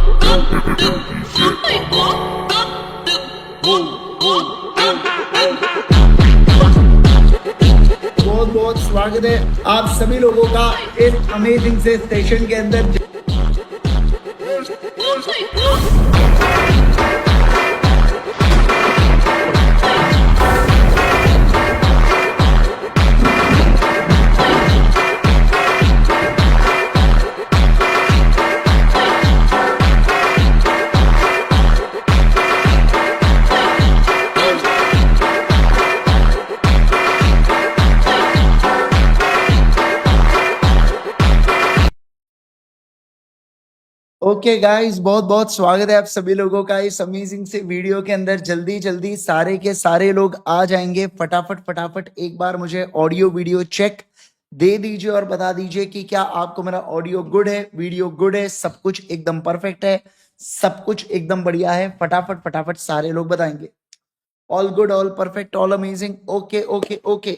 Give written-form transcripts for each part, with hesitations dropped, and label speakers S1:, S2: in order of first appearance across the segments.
S1: बहुत बहुत स्वागत है आप सभी लोगों का इस अमेजिंग से सेशन के अंदर। ओके गाइस, बहुत बहुत स्वागत है आप सभी लोगों का इस अमेजिंग से वीडियो के अंदर। जल्दी जल्दी सारे के सारे लोग आ जाएंगे। फटाफट फटाफट एक बार मुझे ऑडियो वीडियो चेक दे दीजिए और बता दीजिए कि क्या आपको मेरा ऑडियो गुड है, वीडियो गुड है, सब कुछ एकदम परफेक्ट है, सब कुछ एकदम बढ़िया है। फटाफट फटाफट सारे लोग बताएंगे। All good, all perfect, all amazing. Okay okay okay,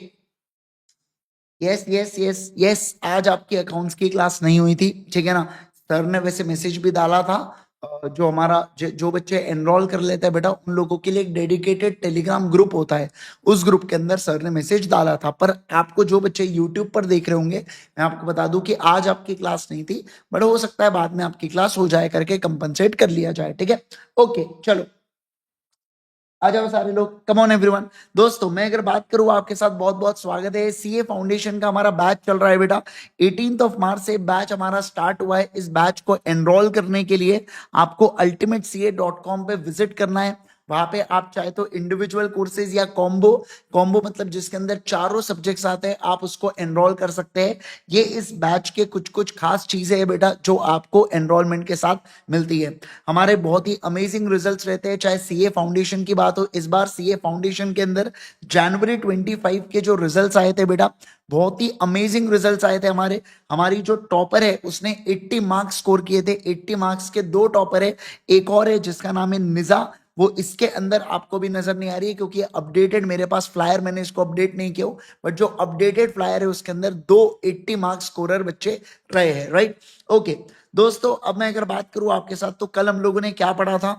S1: yes yes yes yes. आज आपकी अकाउंट्स की क्लास नहीं हुई थी, ठीक है ना। सर ने वैसे मैसेज भी डाला था, जो हमारा जो बच्चे एनरोल कर लेते हैं बेटा, उन लोगों के लिए एक डेडिकेटेड टेलीग्राम ग्रुप होता है। उस ग्रुप के अंदर सर ने मैसेज डाला था। पर आपको जो बच्चे यूट्यूब पर देख रहे होंगे, मैं आपको बता दूं कि आज आपकी क्लास नहीं थी, बट हो सकता है बाद में आपकी क्लास हो जाए करके कंपनसेट कर लिया जाए, ठीक है। ओके चलो आ जाओ सारे लोग, कम ऑन एवरीवन। दोस्तों मैं अगर बात करूं, आपके साथ बहुत बहुत स्वागत है। सीए फाउंडेशन का हमारा बैच चल रहा है बेटा। 18 मार्च से बैच हमारा स्टार्ट हुआ है। इस बैच को एनरोल करने के लिए आपको ultimatec.com पे विजिट करना है। वहां पे आप चाहे तो इंडिविजुअल कोर्सेज या कॉम्बो, कॉम्बो मतलब जिसके अंदर चारों सब्जेक्ट्स आते हैं, आप उसको एनरोल कर सकते हैं। ये इस बैच के कुछ कुछ खास चीजें हैं बेटा, जो आपको एनरोलमेंट के साथ मिलती है। हमारे बहुत ही अमेजिंग रिजल्ट्स रहते हैं। चाहे सीए फाउंडेशन की बात हो, इस बार सीए फाउंडेशन के अंदर जनवरी 25 के जो रिजल्ट्स आए थे बेटा, बहुत ही अमेजिंग रिजल्ट्स आए थे हमारे। हमारी जो टॉपर है उसने 80 मार्क्स स्कोर किए थे। 80 मार्क्स के 2 टॉपर है, एक और है जिसका नाम है निजा। वो इसके अंदर आपको भी नजर नहीं आ रही है क्योंकि अपडेटेड मेरे पास फ्लायर, मैंने इसको अपडेट नहीं किया, बट जो अपडेटेड फ्लायर है उसके अंदर 2 80 मार्क्स स्कोरर बच्चे रहे हैं, राइट। ओके दोस्तों, अब मैं अगर बात करूं आपके साथ, तो कल हम लोगों ने क्या पढ़ा था।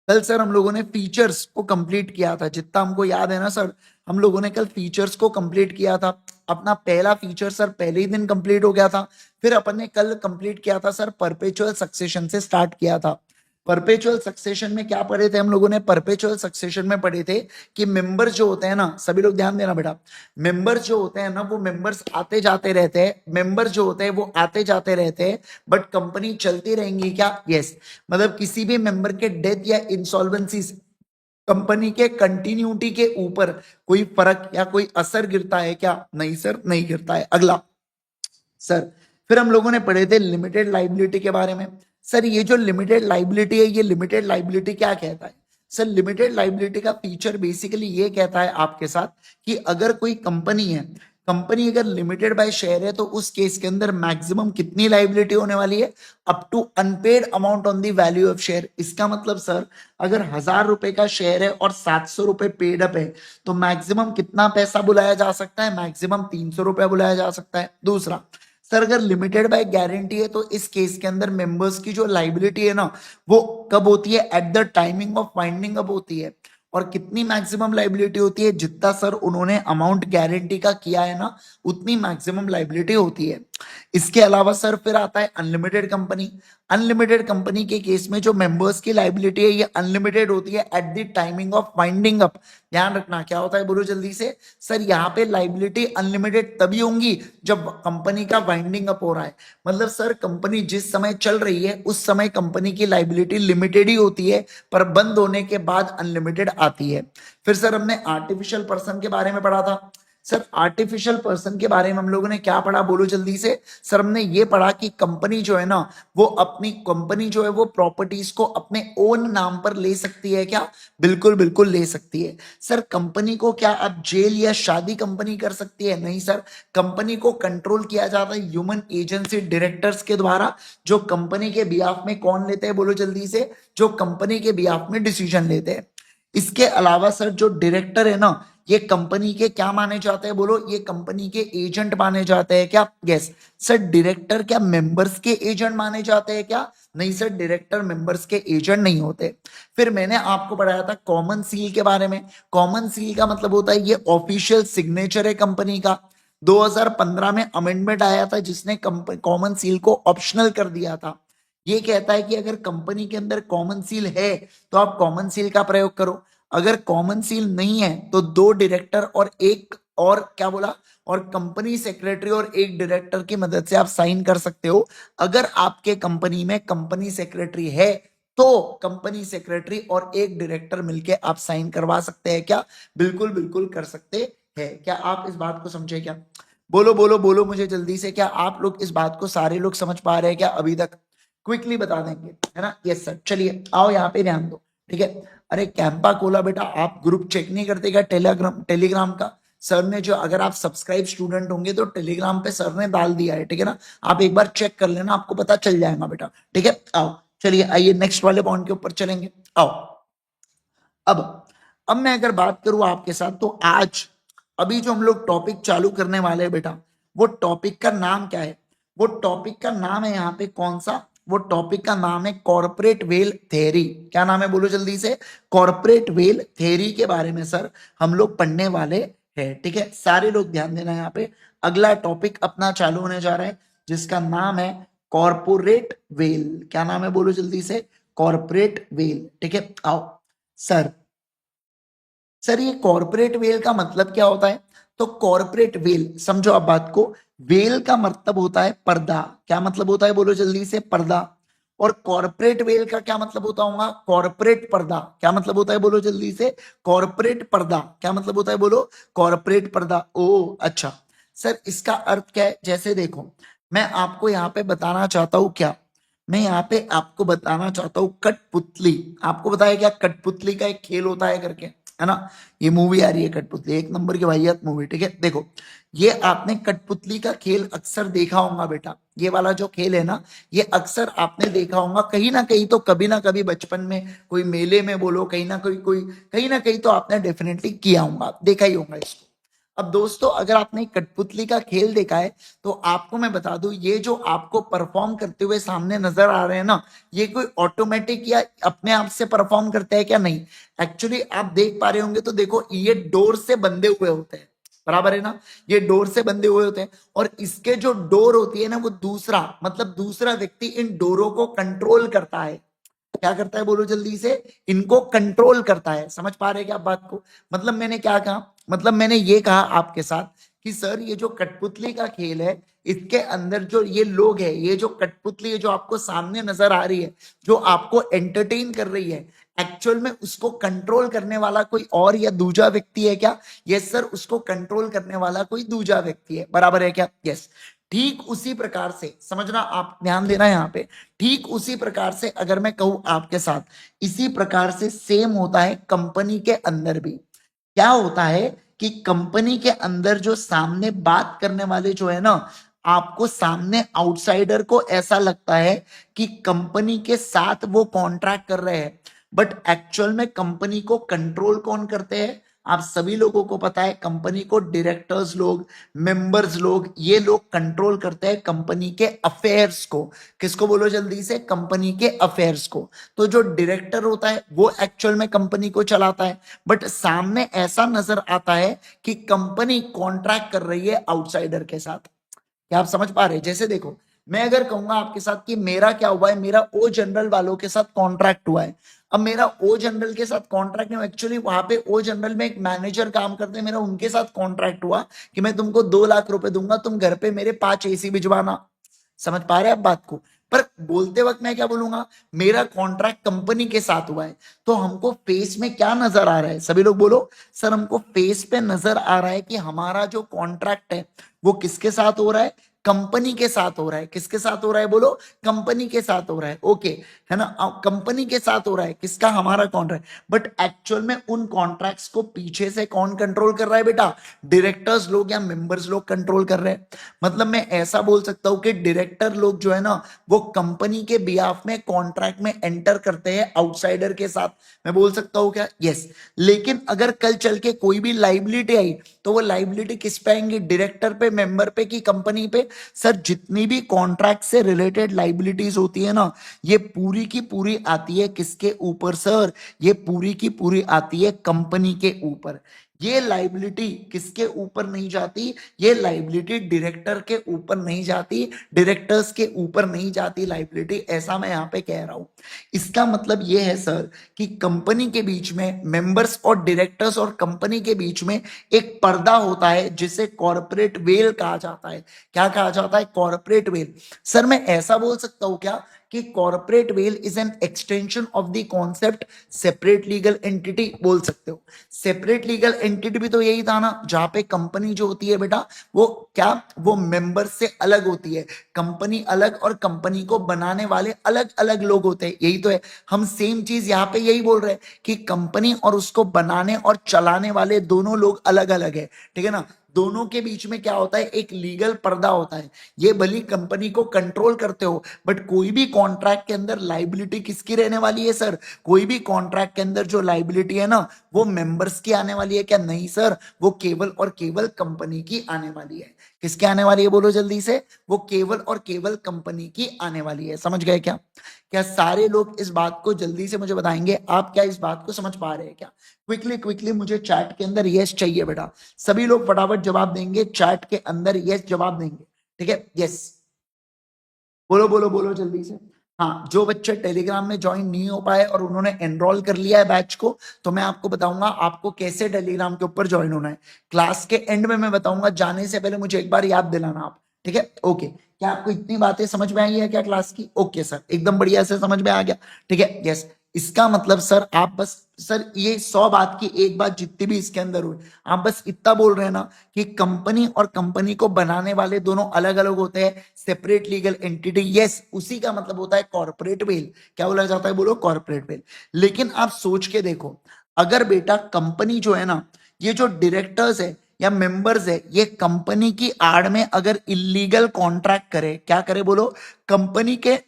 S1: कल सर हम लोगों ने फीचर्स को कंप्लीट किया था। जितना हमको याद है ना सर, हम लोगों ने कल फीचर्स को कंप्लीट किया था। अपना पहला फीचर सर पहले ही दिन कंप्लीट हो गया था। फिर अपन ने कल कंप्लीट किया था सर परपेचुअल सक्सेशन से स्टार्ट किया था। परपेचुअल सक्सेशन में क्या पढ़े थे हम लोगों ने? परपेचुअल सक्सेशन में पढ़े थे कि मेंबर्स जो होते हैं ना, सभी लोग ध्यान देना बेटा, मेंबर्स जो होते हैं ना, वो मेंबर्स आते जाते रहते हैं। मेंबर्स जो होते हैं वो आते जाते रहते हैं, बट कंपनी चलती रहेंगी क्या? यस। मतलब किसी भी मेंबर के डेथ या इंसॉल्वेंसी कंपनी के कंटिन्यूटी के ऊपर कोई फर्क या कोई असर गिरता है क्या? नहीं सर, नहीं गिरता है। अगला सर, फिर हम लोगों ने पढ़े थे लिमिटेड लाइबिलिटी के बारे में। सर ये जो लिमिटेड लाइबिलिटी है, ये लिमिटेड लाइबिलिटी क्या कहता है? सर लिमिटेड लाइबिलिटी का फीचर बेसिकली ये कहता है आपके साथ कि अगर कोई कंपनी है, कंपनी अगर लिमिटेड बाय शेयर है, तो उस केस के अंदर मैक्सिमम कितनी लाइबिलिटी होने वाली है? Up to unpaid amount on the value of share. इसका मतलब सर, अगर 1000 रुपए का शेयर है और 700 रुपए पेड अप है, तो मैक्सिमम कितना पैसा बुलाया जा सकता है? मैक्सिमम 300 रुपया बुलाया जा सकता है। दूसरा सर, अगर लिमिटेड बाय गारंटी है, तो इस केस के अंदर मेंबर्स की जो लाइबिलिटी है ना, वो कब होती है? At the timing of winding up होती है। और कितनी मैक्सिमम लाइबिलिटी होती है? जितना सर उन्होंने अमाउंट गारंटी का किया है ना, उतनी मैक्सिमम लाइबिलिटी होती है। इसके अलावा सर फिर आता है अनलिमिटेड कंपनी। अनलिमिटेड कंपनी के केस में जो मेंबर्स की लाइबिलिटी है, ये अनलिमिटेड होती है at the timing of winding up. ध्यान रखना क्या होता है, बोलो जल्दी से। सर यहाँ पे लाइबिलिटी अनलिमिटेड तभी होंगी जब कंपनी का वाइंडिंग अप हो रहा है। मतलब सर कंपनी जिस समय चल रही है, उस समय कंपनी की लाइबिलिटी लिमिटेड ही होती है, पर बंद होने के बाद अनलिमिटेड आती है। फिर सर हमने आर्टिफिशियल पर्सन के बारे में पढ़ा था। सर आर्टिफिशियल पर्सन के बारे में हम लोगों ने क्या पढ़ा, बोलो जल्दी से। सर हमने ये पढ़ा कि कंपनी जो है ना, वो अपनी कंपनी जो है वो प्रॉपर्टीज को अपने ओन नाम पर ले सकती है क्या? बिल्कुल बिल्कुल ले सकती है। सर कंपनी को क्या अब जेल या शादी कंपनी कर सकती है? नहीं सर, कंपनी को कंट्रोल किया जाता है ह्यूमन एजेंसी डायरेक्टर्स के द्वारा। जो कंपनी के बिहाफ में कौन लेते हैं, बोलो जल्दी से? जो कंपनी के बिहाफ में डिसीजन लेते हैं। इसके अलावा सर जो डायरेक्टर है ना, ये कंपनी के क्या माने जाते हैं? बोलो, ये कंपनी के एजेंट माने जाते हैं क्या? Yes sir. डायरेक्टर क्या मेंबर्स के एजेंट माने जाते हैं क्या? नहीं सर, डायरेक्टर मेंबर्स के एजेंट नहीं होते। फिर मैंने आपको पढ़ाया था कॉमन सील के बारे में। कॉमन सील का मतलब होता है ये ऑफिशियल सिग्नेचर है कंपनी का। 2015 में अमेंडमेंट आया था जिसने कॉमन सील को ऑप्शनल कर दिया था। ये कहता है कि अगर कंपनी के अंदर कॉमन सील है तो आप कॉमन सील का प्रयोग करो। अगर कॉमन सील नहीं है तो 2 डायरेक्टर और एक और क्या बोला, और कंपनी सेक्रेटरी और एक डायरेक्टर की मदद से आप साइन कर सकते हो। अगर आपके कंपनी में कंपनी सेक्रेटरी है तो कंपनी सेक्रेटरी और एक डायरेक्टर मिलके आप साइन करवा सकते हैं क्या? बिल्कुल बिल्कुल कर सकते हैं। क्या आप इस बात को समझे क्या? बोलो बोलो बोलो मुझे जल्दी से, क्या आप लोग इस बात को सारे लोग समझ पा रहे हैं क्या अभी तक? क्विकली बता देंगे, है ना? Yes sir. चलिए आओ यहाँ पे ध्यान दो, ठीक है। अरे कैंपा कोला बेटा, आप ग्रुप चेक नहीं करते क्या टेलीग्राम का? सर ने जो, अगर आप सब्सक्राइब स्टूडेंट होंगे तो टेलीग्राम पे सर ने डाल दिया है, ठीक है ना? आप एक बार चेक कर लेना, आपको पता चल जाएगा बेटा, ठीक है। आओ चलिए, आइए नेक्स्ट वाले पॉइंट के ऊपर चलेंगे। आओ अब अब मैं अगर बात करूं आपके साथ, तो आज अभी जो हम लोग टॉपिक चालू करने वाले हैं बेटा, वो टॉपिक का नाम क्या है? वो टॉपिक का नाम है यहाँ पे कौन सा? वो टॉपिक का नाम है कॉर्पोरेट वेल थ्योरी। क्या नाम है बोलो जल्दी से? कॉर्पोरेट वेल थ्योरी के बारे में सर हम लोग पढ़ने वाले हैं, ठीक है। सारे लोग ध्यान देना यहाँ पे। अगला टॉपिक अपना चालू होने जा रहा है जिसका नाम है कॉर्पोरेट वेल। क्या नाम है बोलो जल्दी से? कॉर्पोरेट वेल, ठीक है। आओ सर, सर ये कॉर्पोरेट वेल का मतलब क्या होता है? तो कॉर्पोरेट वेल समझो आप बात को। वेल का मतलब होता है पर्दा। क्या मतलब होता है बोलो जल्दी से? पर्दा। और कॉर्पोरेट वेल का क्या मतलब होता होगा? कॉर्पोरेट पर्दा। क्या मतलब होता है बोलो जल्दी से? कॉर्पोरेट पर्दा। क्या मतलब होता है बोलो? कॉर्पोरेट पर्दा। ओ अच्छा सर, इसका अर्थ क्या है? जैसे देखो, मैं आपको यहाँ पे बताना चाहता हूँ क्या, मैं यहाँ पे आपको बताना चाहता हूँ कठपुतली। आपको बताया क्या कठपुतली का एक खेल होता है करके, है ना? ये मूवी आ रही है कठपुतली, एक नंबर की वाहियात मूवी, ठीक है। देखो, ये आपने कठपुतली का खेल अक्सर देखा होगा बेटा। ये वाला जो खेल है ना, ये अक्सर आपने देखा होगा कहीं ना कहीं, तो कभी ना कभी बचपन में कोई मेले में बोलो, कहीं ना कहीं ना कहीं तो आपने डेफिनेटली किया होगा, देखा ही होगा इसको। अब दोस्तों, अगर आपने कठपुतली का खेल देखा है तो आपको मैं बता दूं, ये जो आपको परफॉर्म करते हुए सामने नजर आ रहे हैं ना, ये कोई ऑटोमेटिक या अपने आप से परफॉर्म करते हैं क्या? नहीं। एक्चुअली आप देख पा रहे होंगे तो देखो, ये डोर से बंधे हुए होते हैं, बराबर है ना? ये डोर से बंधे हुए होते हैं, और इसके जो डोर होती है ना, वो दूसरा, मतलब दूसरा व्यक्ति इन डोरों को कंट्रोल करता है। क्या करता है बोलो जल्दी से? इनको कंट्रोल करता है। समझ पा रहे हैं क्या आप बात को? मतलब मैंने क्या कहा, मतलब मैंने ये कहा आपके साथ कि सर ये जो कठपुतली का खेल है, इसके अंदर जो ये लोग है, ये जो कठपुतली है जो आपको सामने नजर आ रही है, जो आपको एंटरटेन कर रही है, एक्चुअल में उसको कंट्रोल करने वाला कोई और या दूजा व्यक्ति है क्या? यस सर, उसको कंट्रोल करने वाला कोई दूजा व्यक्ति है, बराबर है क्या? यस। ठीक उसी प्रकार से समझना, आप ध्यान देना यहाँ पे। ठीक उसी प्रकार से अगर मैं कहूं आपके साथ, इसी प्रकार से सेम होता है कंपनी के अंदर भी। क्या होता है कि कंपनी के अंदर जो सामने बात करने वाले जो है ना, आपको सामने आउटसाइडर को ऐसा लगता है कि कंपनी के साथ वो कॉन्ट्रैक्ट कर रहे हैं, बट एक्चुअल में कंपनी को कंट्रोल कौन करते हैं? आप सभी लोगों को पता है, कंपनी को डायरेक्टर्स लोग, मेंबर्स लोग, ये लोग कंट्रोल करते हैं कंपनी के अफेयर्स को। किसको बोलो जल्दी से? कंपनी के अफेयर्स को। तो जो डायरेक्टर होता है वो एक्चुअल में कंपनी को चलाता है, बट सामने ऐसा नजर आता है कि कंपनी कॉन्ट्रैक्ट कर रही है आउटसाइडर के साथ। क्या आप समझ पा रहे हैं? जैसे देखो, मैं अगर कहूंगा आपके साथ कि मेरा क्या हुआ है, मेरा ओ जनरल वालों के साथ कॉन्ट्रैक्ट हुआ है। अब मेरा ओ जनरल के साथ कॉन्ट्रैक्ट नहीं, एक्चुअली वहां पे ओ जनरल में एक मैनेजर काम करते हैं, मेरा उनके साथ कॉन्ट्रैक्ट हुआ कि मैं तुमको 2 लाख रुपए दूंगा, तुम घर पे मेरे 5 एसी भिजवाना। समझ पा रहे हैं आप बात को? पर बोलते वक्त मैं क्या बोलूंगा, मेरा कॉन्ट्रैक्ट कंपनी के साथ हुआ है। तो हमको फेस में क्या नजर आ रहा है? सभी लोग बोलो सर, हमको फेस पे नजर आ रहा है कि हमारा जो कॉन्ट्रैक्ट है वो किसके साथ हो रहा है? कंपनी के साथ हो रहा है। किसके साथ हो रहा है बोलो? कंपनी के साथ हो रहा है। ओके, है ना, कंपनी के साथ हो रहा है। किसका? हमारा कॉन्ट्रैक्ट। बट एक्चुअल में उन कॉन्ट्रैक्ट्स को पीछे से कौन कंट्रोल कर रहा है बेटा? डायरेक्टर्स लोग या मेंबर्स लोग कंट्रोल कर रहे हैं। मतलब मैं ऐसा बोल सकता हूं कि डायरेक्टर लोग जो है ना, वो कंपनी के बिहाफ में कॉन्ट्रैक्ट में एंटर करते हैं आउटसाइडर के साथ। मैं बोल सकता हूं क्या? यस। लेकिन अगर कल चल के कोई भी लाइबिलिटी आई, तो वो लाइबिलिटी किस पे आएंगी? डायरेक्टर पे, मेंबर पे, कि कंपनी पे? सर, जितनी भी कॉन्ट्रैक्ट से रिलेटेड लाइबिलिटीज होती है ना, ये पूरी की पूरी आती है किसके ऊपर सर? ये पूरी की पूरी आती है कंपनी के ऊपर। ये लाइबिलिटी किसके ऊपर नहीं जाती? ये लाइबिलिटी डायरेक्टर के ऊपर नहीं जाती, डायरेक्टर्स के ऊपर नहीं जाती लाइबिलिटी। ऐसा मैं यहां पे कह रहा हूं। इसका मतलब ये है सर कि कंपनी के बीच में, मेंबर्स और डायरेक्टर्स और कंपनी के बीच में एक पर्दा होता है जिसे कॉर्पोरेट वेल कहा जाता है। क्या कहा जाता है? Corporate veil. सर, मैं ऐसा बोल सकता हूं क्या कि corporate veil is an extension of the concept separate legal entity? बोल सकते हो। सेपरेट लीगल एंटिटी भी तो यही था ना, जहां पे कंपनी जो होती है बेटा, वो क्या, वो मेंबर से अलग होती है। कंपनी अलग और कंपनी को बनाने वाले अलग अलग लोग होते हैं। यही तो है। हम सेम चीज यहाँ पे यही बोल रहे हैं कि कंपनी और उसको बनाने और चलाने वाले दोनों लोग अलग अलग है। ठीक है ना? दोनों के बीच में क्या होता है? एक लीगल पर्दा होता है। ये भली कंपनी को कंट्रोल करते हो, बट कोई भी कॉन्ट्रैक्ट के अंदर लाइबिलिटी किसकी रहने वाली है सर? कोई भी कॉन्ट्रैक्ट के अंदर जो लाइबिलिटी है ना, वो मेंबर्स की आने वाली है क्या? नहीं सर, वो केवल और केवल कंपनी की आने वाली है। किसके आने वाली है बोलो जल्दी से? वो केवल और केवल कंपनी की आने वाली है। समझ गए क्या? क्या सारे लोग इस बात को जल्दी से मुझे बताएंगे? आप क्या इस बात को समझ पा रहे हैं क्या? क्विकली क्विकली मुझे चैट के अंदर यस चाहिए बेटा। सभी लोग फटाफट जवाब देंगे, चैट के अंदर यस जवाब देंगे। ठीक है? यस, बोलो बोलो बोलो जल्दी से। हाँ, जो बच्चे टेलीग्राम में ज्वाइन नहीं हो पाए और उन्होंने एनरोल कर लिया है बैच को, तो मैं आपको बताऊंगा आपको कैसे टेलीग्राम के ऊपर ज्वाइन होना है। क्लास के एंड में मैं बताऊंगा, जाने से पहले मुझे एक बार याद दिलाना आप। ठीक है? ओके, क्या आपको इतनी बातें समझ में आई है क्या क्लास की? ओके सर, एकदम बढ़िया से समझ में आ गया। ठीक है? यस। इसका मतलब सर, आप बस, सर ये 100 बात की एक बात जितनी भी इसके अंदर हुई, आप बस इतना बोल रहे हैं ना कि कंपनी और कंपनी को बनाने वाले दोनों अलग अलग होते हैं, सेपरेट लीगल एंटिटी। यस, उसी का मतलब होता है कॉर्पोरेट वेल। क्या बोला जाता है बोलो? Corporate veil. लेकिन आप सोच के देखो, अगर बेटा कंपनी जो है ना, ये जो डायरेक्टर्स है या मेंबर्स है, ये कंपनी की आड़ में अगर इलीगल कॉन्ट्रैक्ट करे, क्या करे बोलो? कंपनी के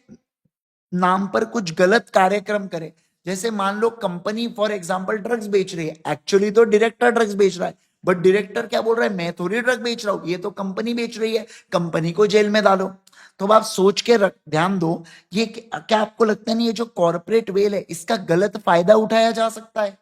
S1: नाम पर कुछ गलत कार्यक्रम करे। जैसे मान लो कंपनी फॉर एग्जांपल ड्रग्स बेच रही है, एक्चुअली तो डायरेक्टर ड्रग्स बेच रहा है, बट डायरेक्टर क्या बोल रहा है? मैं थोड़ी ड्रग बेच रहा हूं, ये तो कंपनी बेच रही है, कंपनी को जेल में डालो। तो अब आप सोच के ध्यान दो, ये क्या आपको लगता नहीं, ये जो कॉर्पोरेट वेल है, इसका गलत फायदा उठाया जा सकता है?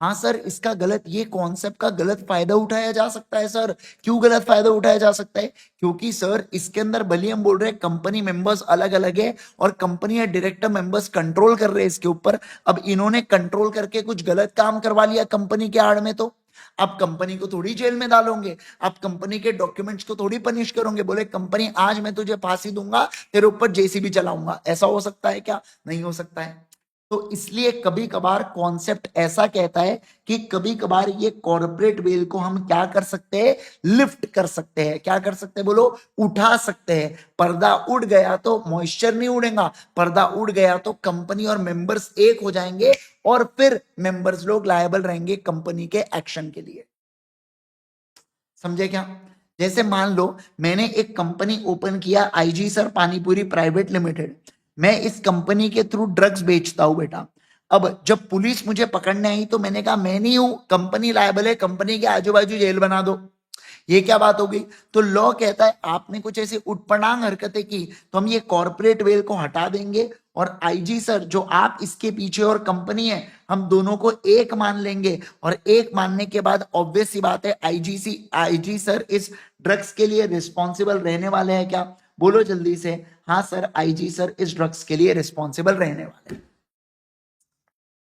S1: हाँ सर, इसका गलत, ये कॉन्सेप्ट का गलत फायदा उठाया जा सकता है सर। क्यों गलत फायदा उठाया जा सकता है? क्योंकि सर इसके अंदर भले हम बोल रहे हैं कंपनी मेंबर्स अलग अलग है और कंपनी या डायरेक्टर मेंबर्स कंट्रोल कर रहे हैं इसके ऊपर। अब इन्होंने कंट्रोल करके कुछ गलत काम करवा लिया कंपनी के आड़ में, तो आप कंपनी को थोड़ी जेल में डालोगे, आप कंपनी के डॉक्यूमेंट्स को थोड़ी पनिश करोगे। बोले कंपनी आज मैं तुझे फांसी दूंगा, तेरे ऊपर जेसीबी चलाऊंगा। ऐसा हो सकता है क्या? नहीं हो सकता है। तो इसलिए कभी कभार कॉन्सेप्ट ऐसा कहता है कि कभी कभार ये कॉर्पोरेट वेल को हम क्या कर सकते हैं? लिफ्ट कर सकते हैं। क्या कर सकते हैं बोलो? उठा सकते हैं। पर्दा उड़ गया तो मॉइस्चर नहीं उड़ेगा, पर्दा उड़ गया तो कंपनी और मेंबर्स एक हो जाएंगे और फिर मेंबर्स लोग लायबल रहेंगे कंपनी के एक्शन के लिए। समझे क्या? जैसे मान लो मैंने एक कंपनी ओपन किया, IG sir panipuri private limited. मैं इस कंपनी के थ्रू ड्रग्स बेचता हूं बेटा। अब जब पुलिस मुझे पकड़ने आई तो मैंने कहा मैं नहीं हूं, कंपनी लायबल है, कंपनी के आजू बाजू जेल बना दो। ये क्या बात हो गई? तो लॉ कहता है आपने कुछ ऐसी उटपटांग हरकतें की तो हम ये कॉर्पोरेट वेल को हटा देंगे, और आईजी सर जो आप इसके पीछे और कंपनी है, हम दोनों को एक मान लेंगे। और एक मानने के बाद ऑब्वियस सी बात है, आईजी सर इस ड्रग्स के लिए रिस्पॉन्सिबल रहने वाले हैं क्या? बोलो जल्दी से। हाँ सर, आईजी सर इस ड्रग्स के लिए रिस्पॉन्सिबल रहने वाले हैं।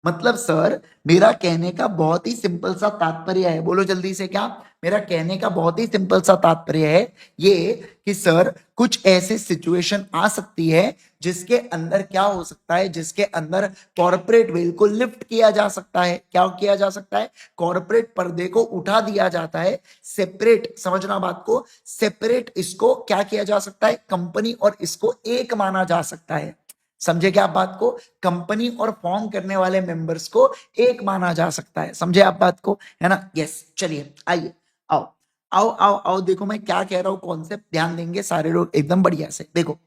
S1: मतलब सर, मेरा कहने का बहुत ही सिंपल सा तात्पर्य है, बोलो जल्दी से क्या मेरा कहने का बहुत ही सिंपल सा तात्पर्य है ये कि सर कुछ ऐसे सिचुएशन आ सकती है जिसके अंदर क्या हो सकता है, जिसके अंदर कॉर्पोरेट वेल को लिफ्ट किया जा सकता है। क्या किया जा सकता है? कॉर्पोरेट पर्दे को उठा दिया जाता है, सेपरेट, समझना बात को, सेपरेट इसको क्या किया जा सकता है, कंपनी और इसको एक माना जा सकता है। समझे क्या आप बात को? कंपनी और फॉर्म करने वाले मेंबर्स को एक माना जा सकता है। समझे आप बात को, है ना? यस, चलिए आइए, आओ आओ आओ आओ, देखो मैं क्या कह रहा हूं, कॉन्सेप्ट ध्यान देंगे सारे लोग एकदम बढ़िया से। देखो,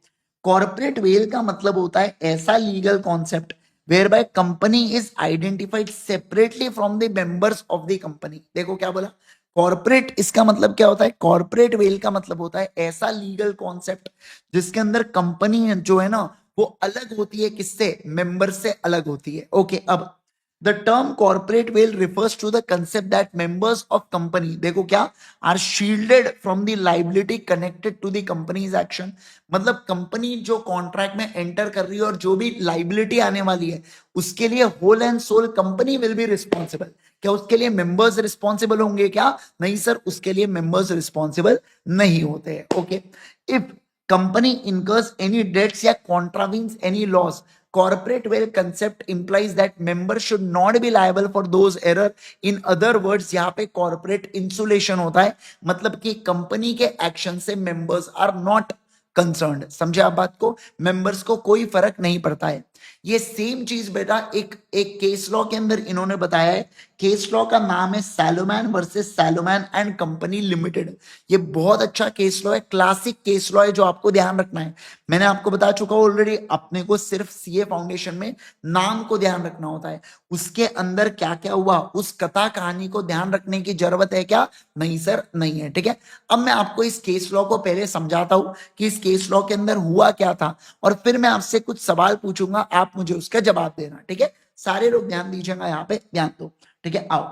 S1: कॉर्पोरेट वेल का मतलब होता है ऐसा legal concept whereby company is identified separately from the members of the company. देखो क्या बोला, कॉर्पोरेट, इसका मतलब क्या होता है? कॉर्पोरेट वेल का मतलब होता है ऐसा लीगल कॉन्सेप्ट जिसके अंदर कंपनी जो है ना वो अलग होती है, किससे? मेंबर से अलग होती है। ओके, अब the term corporate veil refers to the concept that members of company, देखो क्या, are shielded from the liability connected to the company's action. मतलब कंपनी जो कॉन्ट्रैक्ट में एंटर कर रही है और जो भी लाइबिलिटी आने वाली है उसके लिए whole and sole company will be responsible. क्या उसके लिए मेंबर्स रिस्पॉन्सिबल होंगे क्या? नहीं सर, उसके लिए मेंबर्स रिस्पॉन्सिबल नहीं होते हैं। Okay, if company incurs any debts या contravenes any laws, corporate wealth concept implies that members should not be liable for those error. in other words, यहाँ पे corporate insulation होता है, मतलब कि कंपनी के एक्शन से मेंबर्स आर नॉट कंसर्न्ड। समझे आप बात को? मेंबर्स को कोई फर्क नहीं पड़ता है। ये सेम चीज बेटा एक एक केस लॉ के अंदर इन्होंने बताया है। केस लॉ का नाम है सैलोमैन वर्सेस सैलोमैन एंड कंपनी लिमिटेड। ये बहुत अच्छा केस लॉ है, क्लासिक केस लॉ है जो आपको ध्यान रखना है। मैंने आपको बता चुका हूं ऑलरेडी, अपने को सिर्फ सीए फाउंडेशन में नाम को ध्यान रखना होता है, उसके अंदर क्या क्या हुआ उस कथा कहानी को ध्यान रखने की जरूरत है क्या? नहीं सर, नहीं है। ठीक है, अब मैं आपको इस केस लॉ को पहले समझाता हूं कि इस केस लॉ के अंदर हुआ क्या था, और फिर मैं आपसे कुछ सवाल पूछूंगा, आप मुझे उसका जवाब देना। ठीक है, सारे लोग ध्यान दीजिएगा, यहाँ पे ध्यान दो। ठीक है, आओ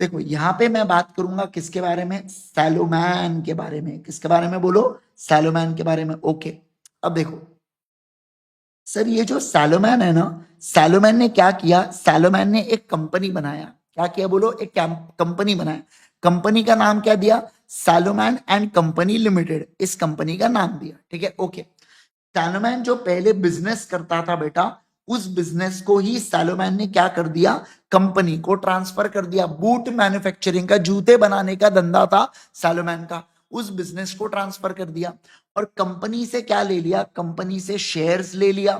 S1: देखो, यहां पे मैं बात करूंगा किसके बारे में? सैलोमैन के बारे में। किसके बारे में बोलो? सैलोमैन के बारे में। ओके, अब देखो सर, ये जो सैलोमैन है ना, सैलोमैन ने क्या किया? सैलोमैन ने एक कंपनी बनाया। क्या किया बोलो? एक कंपनी बनाया। कंपनी का नाम क्या दिया? सैलोमैन एंड कंपनी लिमिटेड, इस कंपनी का नाम दिया। ठीक है, ओके। सैलोमैन जो पहले बिजनेस करता था बेटा, उस बिजनेस को ही सैलोमैन ने क्या कर दिया? कंपनी को ट्रांसफर कर दिया। बूट मैन्युफैक्चरिंग का, जूते बनाने का धंधा था सैलोमैन का, उस बिजनेस को ट्रांसफर कर दिया। और कंपनी से क्या ले लिया? कंपनी से शेयर्स ले लिया,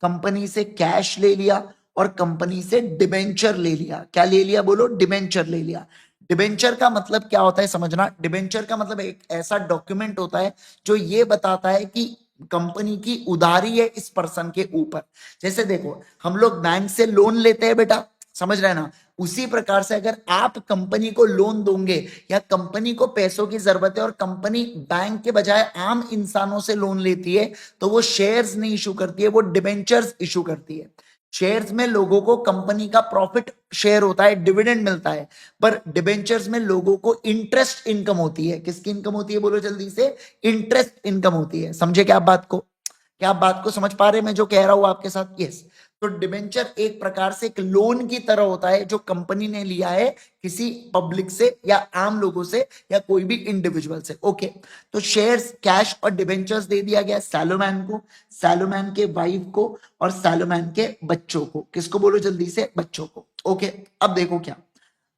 S1: कंपनी से कैश ले लिया, और कंपनी से डिबेंचर ले लिया। क्या ले लिया बोलो? डिबेंचर ले लिया। डिबेंचर का मतलब क्या होता है समझना। डिबेंचर का मतलब एक ऐसा डॉक्यूमेंट होता है जो ये बताता है कि कंपनी की उधारी है इस पर्सन के ऊपर। जैसे देखो, हम लोग बैंक से लोन लेते हैं बेटा, समझ रहे हैं ना? उसी प्रकार से अगर आप कंपनी को लोन दोगे या कंपनी को पैसों की जरूरत है और कंपनी बैंक के बजाय आम इंसानों से लोन लेती है, तो वो शेयर्स नहीं इशू करती है, वो डिबेंचर्स इशू करती है। शेयर्स में लोगों को कंपनी का प्रॉफिट शेयर होता है, डिविडेंड मिलता है, पर डिबेंचर्स में लोगों को इंटरेस्ट इनकम होती है। किसकी इनकम होती है बोलो जल्दी से? इंटरेस्ट इनकम होती है। समझे क्या आप बात को? क्या आप बात को समझ पा रहे हैं मैं जो कह रहा हूं आपके साथ? यस। तो डिबेंचर एक प्रकार से एक लोन की तरह होता है जो कंपनी ने लिया है किसी पब्लिक से या आम लोगों से या कोई भी इंडिविजुअल से। ओके, तो शेयर्स, कैश और डिबेंचर्स दे दिया गया सैलोमैन को, सैलोमैन के वाइफ को और सैलोमैन के बच्चों को। किसको बोलो जल्दी से? बच्चों को। ओके, अब देखो क्या,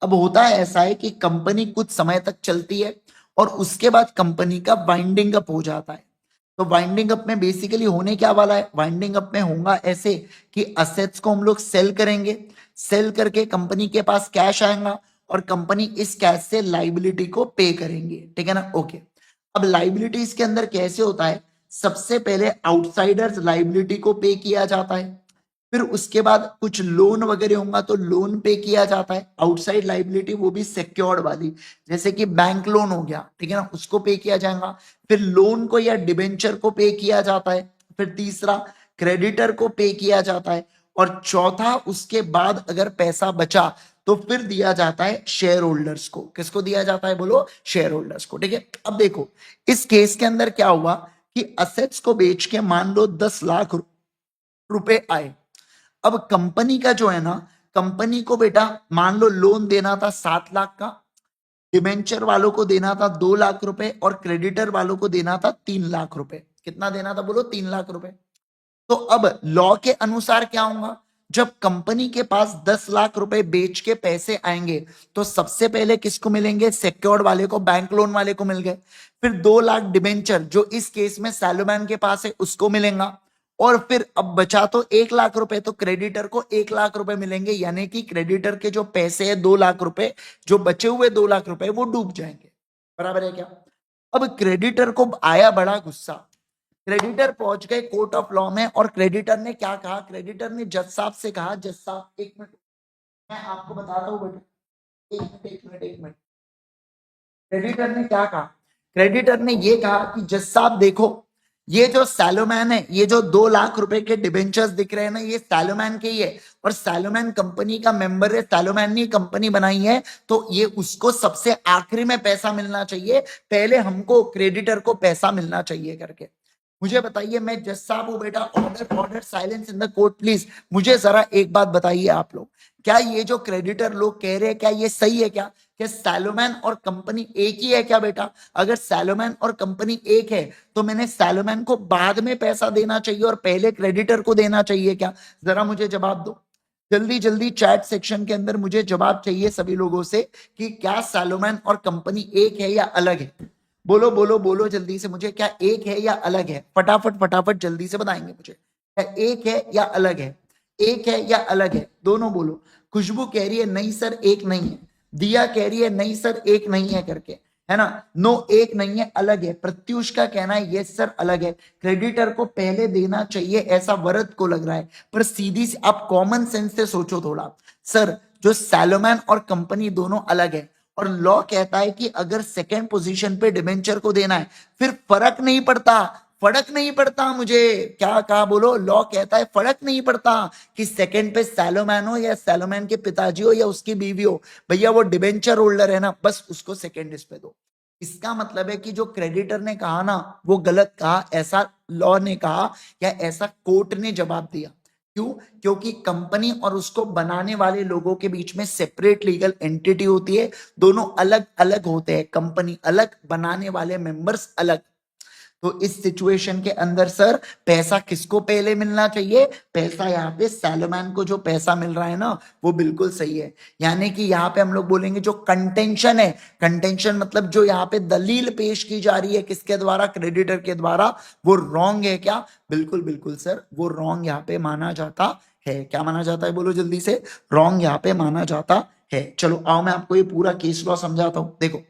S1: अब होता है ऐसा है कि कंपनी कुछ समय तक चलती है और उसके बाद कंपनी का वाइंडिंग अप हो जाता है। तो वाइंडिंग अप में बेसिकली होने क्या वाला है? वाइंडिंग अप में होगा ऐसे कि असेट्स को हम लोग सेल करेंगे, सेल करके कंपनी के पास कैश आएगा और कंपनी इस कैश से लाइबिलिटी को पे करेंगे। ठीक है ना? ओके, अब लाइबिलिटीज के अंदर कैसे होता है? सबसे पहले आउटसाइडर्स लाइबिलिटी को पे किया जाता है, फिर उसके बाद कुछ लोन वगैरह होगा तो लोन पे किया जाता है। आउटसाइड लाइबिलिटी वो भी सिक्योर्ड वाली, जैसे कि बैंक लोन हो गया, ठीक है ना, उसको पे किया जाएगा। फिर लोन को या डिबेंचर को पे किया जाता है। फिर तीसरा क्रेडिटर को पे किया जाता है। और चौथा, उसके बाद अगर पैसा बचा तो फिर दिया जाता है शेयर होल्डर्स को। किसको दिया जाता है बोलो? शेयर होल्डर्स को। ठीक है, अब देखो इस केस के अंदर क्या हुआ कि असेट्स को बेच के मान लो 10 लाख रुपए आए। अब कंपनी का जो है ना, कंपनी को बेटा मान लो लोन देना था 7 लाख का, डिबेंचर वालों को देना था 2 लाख रुपए और क्रेडिटर वालों को देना था 3 लाख रुपए। कितना देना था बोलो? 3 लाख रुपए। तो अब लॉ के अनुसार क्या होगा? जब कंपनी के पास 10 लाख रुपए बेच के पैसे आएंगे तो सबसे पहले किसको मिलेंगे? सिक्योर्ड वाले को, बैंक लोन वाले को मिल गए। फिर 2 लाख डिबेंचर जो इस केस में सैलोमैन के पास है उसको मिलेगा। और फिर अब बचा तो 1 लाख रुपए, तो क्रेडिटर को 1 लाख रुपए मिलेंगे, यानी कि क्रेडिटर के जो पैसे है 2 लाख रुपए, जो बचे हुए 2 लाख रुपए वो डूब जाएंगे। बराबर है क्या? अब क्रेडिटर को आया बड़ा गुस्सा। क्रेडिटर पहुंच गए कोर्ट ऑफ लॉ में और क्रेडिटर ने क्या कहा? क्रेडिटर ने जज साहब से कहा, जज साहब एक मिनट मैं आपको बताता हूँ बेटा, एक मिनट। क्रेडिटर ने क्या कहा? क्रेडिटर ने ये कहा कि जज साहब देखो, ये जो सैलोमैन है, ये जो 2 लाख रुपए के डिबेंचर्स दिख रहे हैं ना, ये सैलोमैन के ही है और सैलोमैन कंपनी का मेंबर है, सैलोमैन ने कंपनी बनाई है, तो ये उसको सबसे आखिरी में पैसा मिलना चाहिए, पहले हमको क्रेडिटर को पैसा मिलना चाहिए करके। मुझे बताइए, मैं जज साहब हूं बेटा, order order, silence in the court please. मुझे जरा एक बात बताइए आप लोग, क्या ये जो क्रेडिटर लोग कह रहे हैं क्या ये सही है? क्या सैलोमैन और कंपनी एक ही है क्या बेटा? अगर सैलोमैन और कंपनी एक है तो मैंने सैलोमैन को बाद में पैसा देना चाहिए और पहले क्रेडिटर को देना चाहिए क्या? जरा मुझे जवाब दो जल्दी जल्दी, चैट सेक्शन के अंदर मुझे जवाब चाहिए सभी लोगों से कि क्या सैलोमैन और कंपनी एक है या अलग है? बोलो बोलो बोलो जल्दी से मुझे, क्या एक है या अलग है? फटाफट फटाफट जल्दी से बताएंगे मुझे, क्या एक है या अलग है? एक है या अलग है? दोनों बोलो। खुशबू कह रही है नहीं सर एक नहीं है, दिया कह रही है नहीं सर एक नहीं है करके, है ना? नो एक नहीं है, अलग है। प्रत्युष का कहना है यस सर अलग है, क्रेडिटर को पहले देना चाहिए ऐसा वरद को लग रहा है। पर सीधी सी आप कॉमन सेंस से सोचो थोड़ा, सर जो सैलोमैन और कंपनी दोनों अलग है और लॉ कहता है कि अगर सेकेंड पोजीशन पे डिबेंचर को देना है फिर फर्क नहीं पड़ता मुझे, क्या कहा बोलो? लॉ कहता है फर्क नहीं पड़ता कि सेकंड पे सैलोमैन हो या सैलोमैन के पिताजी हो या उसकी बीवी हो, भैया वो डिबेंचर होल्डर है ना, बस उसको सेकंड इस पे दो। इसका मतलब है कि जो क्रेडिटर ने कहा ना वो गलत कहा, ऐसा लॉ ने कहा या ऐसा कोर्ट ने जवाब दिया। क्यों? क्योंकि कंपनी और उसको बनाने वाले लोगों के बीच में सेपरेट लीगल एंटिटी होती है, दोनों अलग अलग होते हैं, कंपनी अलग, बनाने वाले मेंबर्स अलग। तो इस सिचुएशन के अंदर सर पैसा किसको पहले मिलना चाहिए? पैसा यहाँ पे सैलोमैन को जो पैसा मिल रहा है ना वो बिल्कुल सही है। यानी कि यहाँ पे हम लोग बोलेंगे जो कंटेंशन है, कंटेंशन मतलब जो यहाँ पे दलील पेश की जा रही है किसके द्वारा? क्रेडिटर के द्वारा, वो रॉन्ग है क्या? बिल्कुल बिल्कुल सर वो रॉन्ग यहाँ पे माना जाता है। क्या माना जाता है बोलो जल्दी से? रॉन्ग यहाँ पे माना जाता है। चलो आओ मैं आपको ये पूरा केस लॉ समझाता हूं। देखो,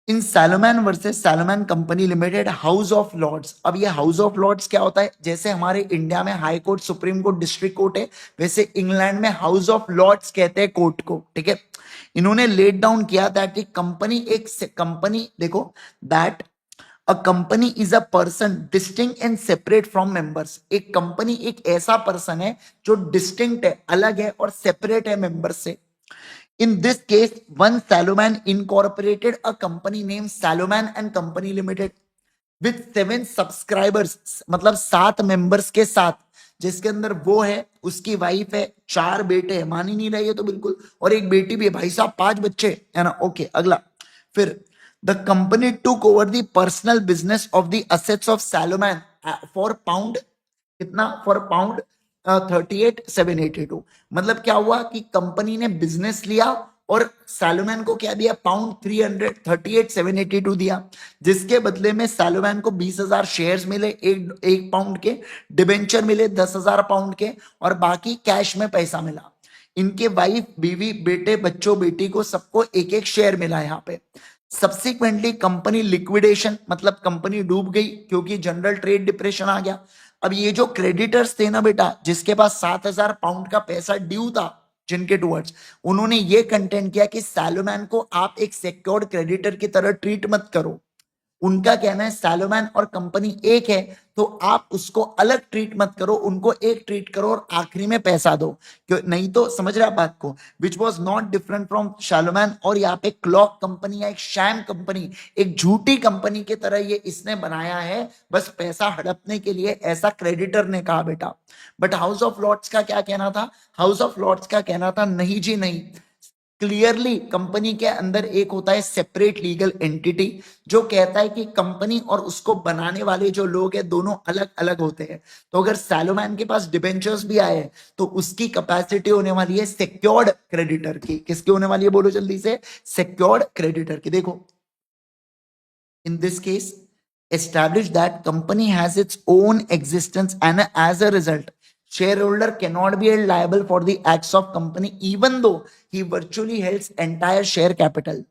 S1: in Salomon versus Salomon company limited, House of Lords. अब ये हाउस ऑफ लॉर्ड्स क्या होता है? जैसे हमारे इंडिया में high court, supreme court, district court है, वैसे इंग्लैंड में हाउस ऑफ लॉर्ड्स कहते हैं कोर्ट को। ठीक है, इन्होंने लेट डाउन किया दैट कंपनी एक कंपनी, देखो, that a company is a person distinct and separate from members. एक कंपनी एक ऐसा पर्सन है जो डिस्टिंक्ट है, अलग है और सेपरेट है मेंबर से। In this case, one Salomon incorporated a company named Salomon and Company Limited with 7 subscribers, मतलब 7 मेंबर्स के साथ, जिसके अंदर वो है, उसकी वाइफ है, 4 बेटे हैं, मान ही नहीं रही है तो बिल्कुल, और एक बेटी भी है। भाई साहब 5 बच्चे है ना? ओके, अगला। फिर the company took over the personal business of the assets of Salomon for pound, कितना? For pound 38,782। मतलब क्या हुआ कि कंपनी ने बिजनेस लिया और सैलोमैन को क्या दिया? पाउंड 338,782 दिया, जिसके बदले में सैलोमैन को 20,000 शेयर्स मिले, एक पाउंड के डिबेंचर मिले 10,000 पाउंड के, और बाकी कैश में पैसा मिला। इनके वाइफ, बीवी, बेटे, बच्चों, बेटी को सबको एक एक शेयर मिला यहाँ पे। सब्सिक्वेंटली कंपनी लिक्विडेशन, मतलब कंपनी डूब गई क्योंकि जनरल ट्रेड डिप्रेशन आ गया। अब ये जो क्रेडिटर्स थे ना बेटा, जिसके पास 7,000 पाउंड का पैसा ड्यू था जिनके टुवर्ड्स, उन्होंने ये कंटेंट किया कि सैलोमैन को आप एक सिक्योर्ड क्रेडिटर की तरह ट्रीट मत करो। उनका कहना है सैलोमैन और कंपनी एक है तो आप उसको अलग ट्रीट मत करो, उनको एक ट्रीट करो और आखिरी में पैसा दो, क्यों? नहीं तो समझ रहे आप बात को? Which was not different from Salomon. और यहाँ पे क्लॉक कंपनी या एक शैम कंपनी, एक झूठी कंपनी की तरह ये इसने बनाया है बस पैसा हड़पने के लिए, ऐसा क्रेडिटर ने कहा बेटा। बट हाउस ऑफ लॉर्ड्स का क्या कहना था? हाउस ऑफ लॉर्ड्स का कहना था नहीं जी नहीं, क्लियरली कंपनी के अंदर एक होता है सेपरेट लीगल एंटिटी, जो कहता है कि कंपनी और उसको बनाने वाले जो लोग हैं दोनों अलग अलग होते हैं। तो अगर सैलोमैन के पास डिबेंचर्स भी आए हैं तो उसकी कैपेसिटी होने वाली है सिक्योर्ड क्रेडिटर की। किसकी होने वाली है बोलो जल्दी से? सिक्योर्ड क्रेडिटर की। देखो, in this case establish that company has its own existence and as a result shareholder cannot be held liable for the acts of company even though he virtually holds entire share capital.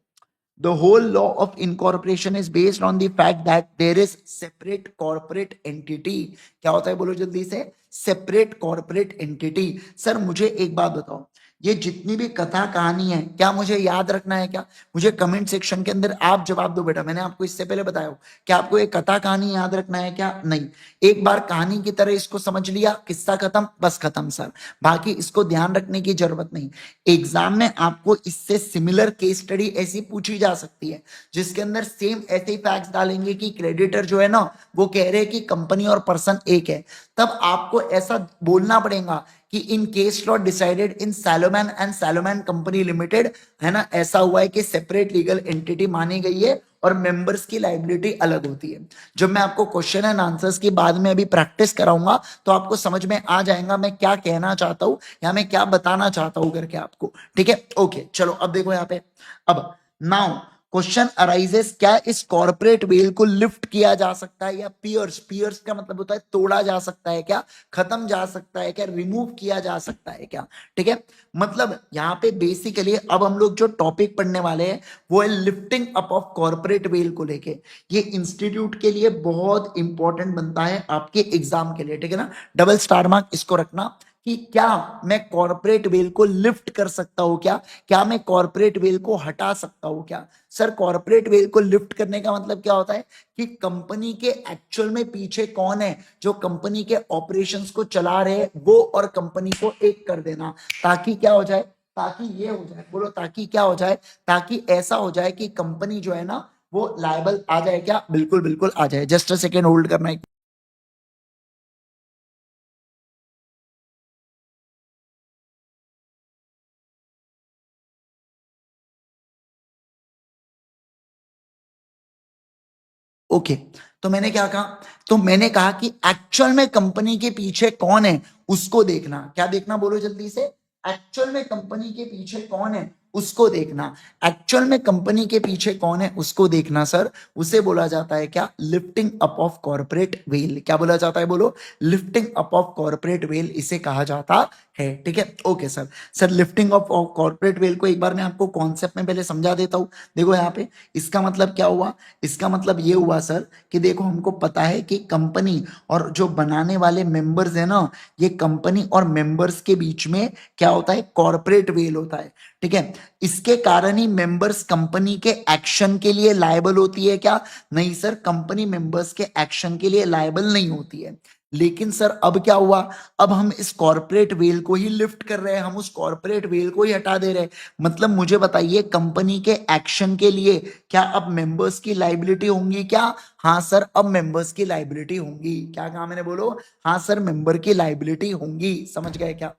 S1: The whole law of incorporation is based on the fact that there is separate corporate entity. क्या होता है बोलो जल्दी से? Separate corporate entity. Sir मुझे एक बात बताओ, ये जितनी भी कथा कहानी है क्या मुझे याद रखना है क्या? मुझे कमेंट सेक्शन के अंदर आप जवाब दो बेटा। मैंने आपको इससे पहले बताया हो कि आपको एक कथा कहानी याद रखना है क्या? नहीं। एक बार कहानी की तरह इसको समझ लिया, किस्सा खत्म, बस खत्म सर। बाकी इसको ध्यान रखने की जरूरत नहीं। एग्जाम में आपको इससे सिमिलर केस स्टडी ऐसी पूछी जा सकती है जिसके अंदर सेम ऐसे ही फैक्ट्स डालेंगे कि क्रेडिटर जो है ना वो कह रहे हैं कि कंपनी और पर्सन एक है, तब आपको ऐसा बोलना पड़ेगा कि in case law decided in Salomon and Salomon company limited, है ना, ऐसा हुआ है कि सेपरेट लीगल एंटिटी मानी गई है और मेंबर्स की लाइबिलिटी अलग होती है। जब मैं आपको क्वेश्चन एंड आंसर्स की बाद में अभी प्रैक्टिस कराऊंगा तो आपको समझ में आ जाएगा मैं क्या कहना चाहता हूं या मैं क्या बताना चाहता हूं करके आपको। ठीक है, ओके चलो अब देखो यहाँ पे। अब नाउ क्वेश्चन अराइजेस, क्या इस कॉर्पोरेट वेल को लिफ्ट किया जा सकता है या पियर्स, पियर्स का मतलब होता है तोड़ा जा सकता है क्या, खत्म जा सकता है क्या, रिमूव किया जा सकता है क्या? ठीक है, मतलब यहाँ पे बेसिकली अब हम लोग जो टॉपिक पढ़ने वाले हैं वो है lifting up of corporate well को लेके। ये इंस्टीट्यूट के लिए बहुत इंपॉर्टेंट बनता है आपके एग्जाम के लिए। ठीक है ना, डबल स्टार मार्क इसको रखना कि क्या मैं कॉर्पोरेट वेल को लिफ्ट कर सकता हूं क्या, क्या मैं कॉर्पोरेट वेल को हटा सकता हूं क्या? सर कॉर्पोरेट वेल को लिफ्ट करने का मतलब क्या होता है कि कंपनी के एक्चुअल में पीछे कौन है जो कंपनी के ऑपरेशंस को चला रहे हैं वो और कंपनी को एक कर देना, ताकि क्या हो जाए, ताकि ये हो जाए, बोलो ताकि क्या हो जाए, ताकि ऐसा हो जाए कि कंपनी जो है ना वो लायबल आ जाए क्या? बिल्कुल बिल्कुल आ जाए। जस्ट अ सेकेंड होल्ड करना है। ओके, तो मैंने क्या कहा, तो मैंने कहा कि एक्चुअल में कंपनी के पीछे कौन है उसको देखना। क्या देखना बोलो जल्दी से? एक्चुअल में कंपनी के पीछे कौन है उसको देखना। एक्चुअल में कंपनी के पीछे कौन है उसको देखना सर, उसे बोला जाता है क्या? Lifting up of corporate well. क्या बोला जाता है बोलो? Lifting up of corporate well इसे कहा जाता है। ठीक है, okay sir. Sir lifting of corporate well को एक बार मैं आपको कॉन्सेप्ट में पहले समझा देता हूं। देखो यहाँ पे इसका मतलब क्या हुआ, इसका मतलब ये हुआ सर कि देखो हमको पता है कि कंपनी और जो बनाने वाले मेंबर्स है ना, ये कंपनी और मेंबर्स के बीच में क्या होता है? कॉर्पोरेट वेल होता है। ठीक है, इसके कारण ही मेंबर्स कंपनी के एक्शन के लिए लायबल होती है क्या? नहीं सर, कंपनी मेंबर्स के एक्शन के लिए लायबल नहीं होती है। लेकिन सर अब क्या हुआ, अब हम इस कॉर्पोरेट वेल को ही लिफ्ट कर रहे हैं, हम उस कॉर्पोरेट वेल को ही हटा दे रहे हैं। मतलब मुझे बताइए कंपनी के एक्शन के लिए क्या अब मेंबर्स की लाइबिलिटी होंगी क्या? हाँ सर, अब मेंबर्स की लाइबिलिटी होंगी। क्या कहा मैंने बोलो? हाँ सर, मेंबर की लाइबिलिटी होंगी। समझ गए क्या?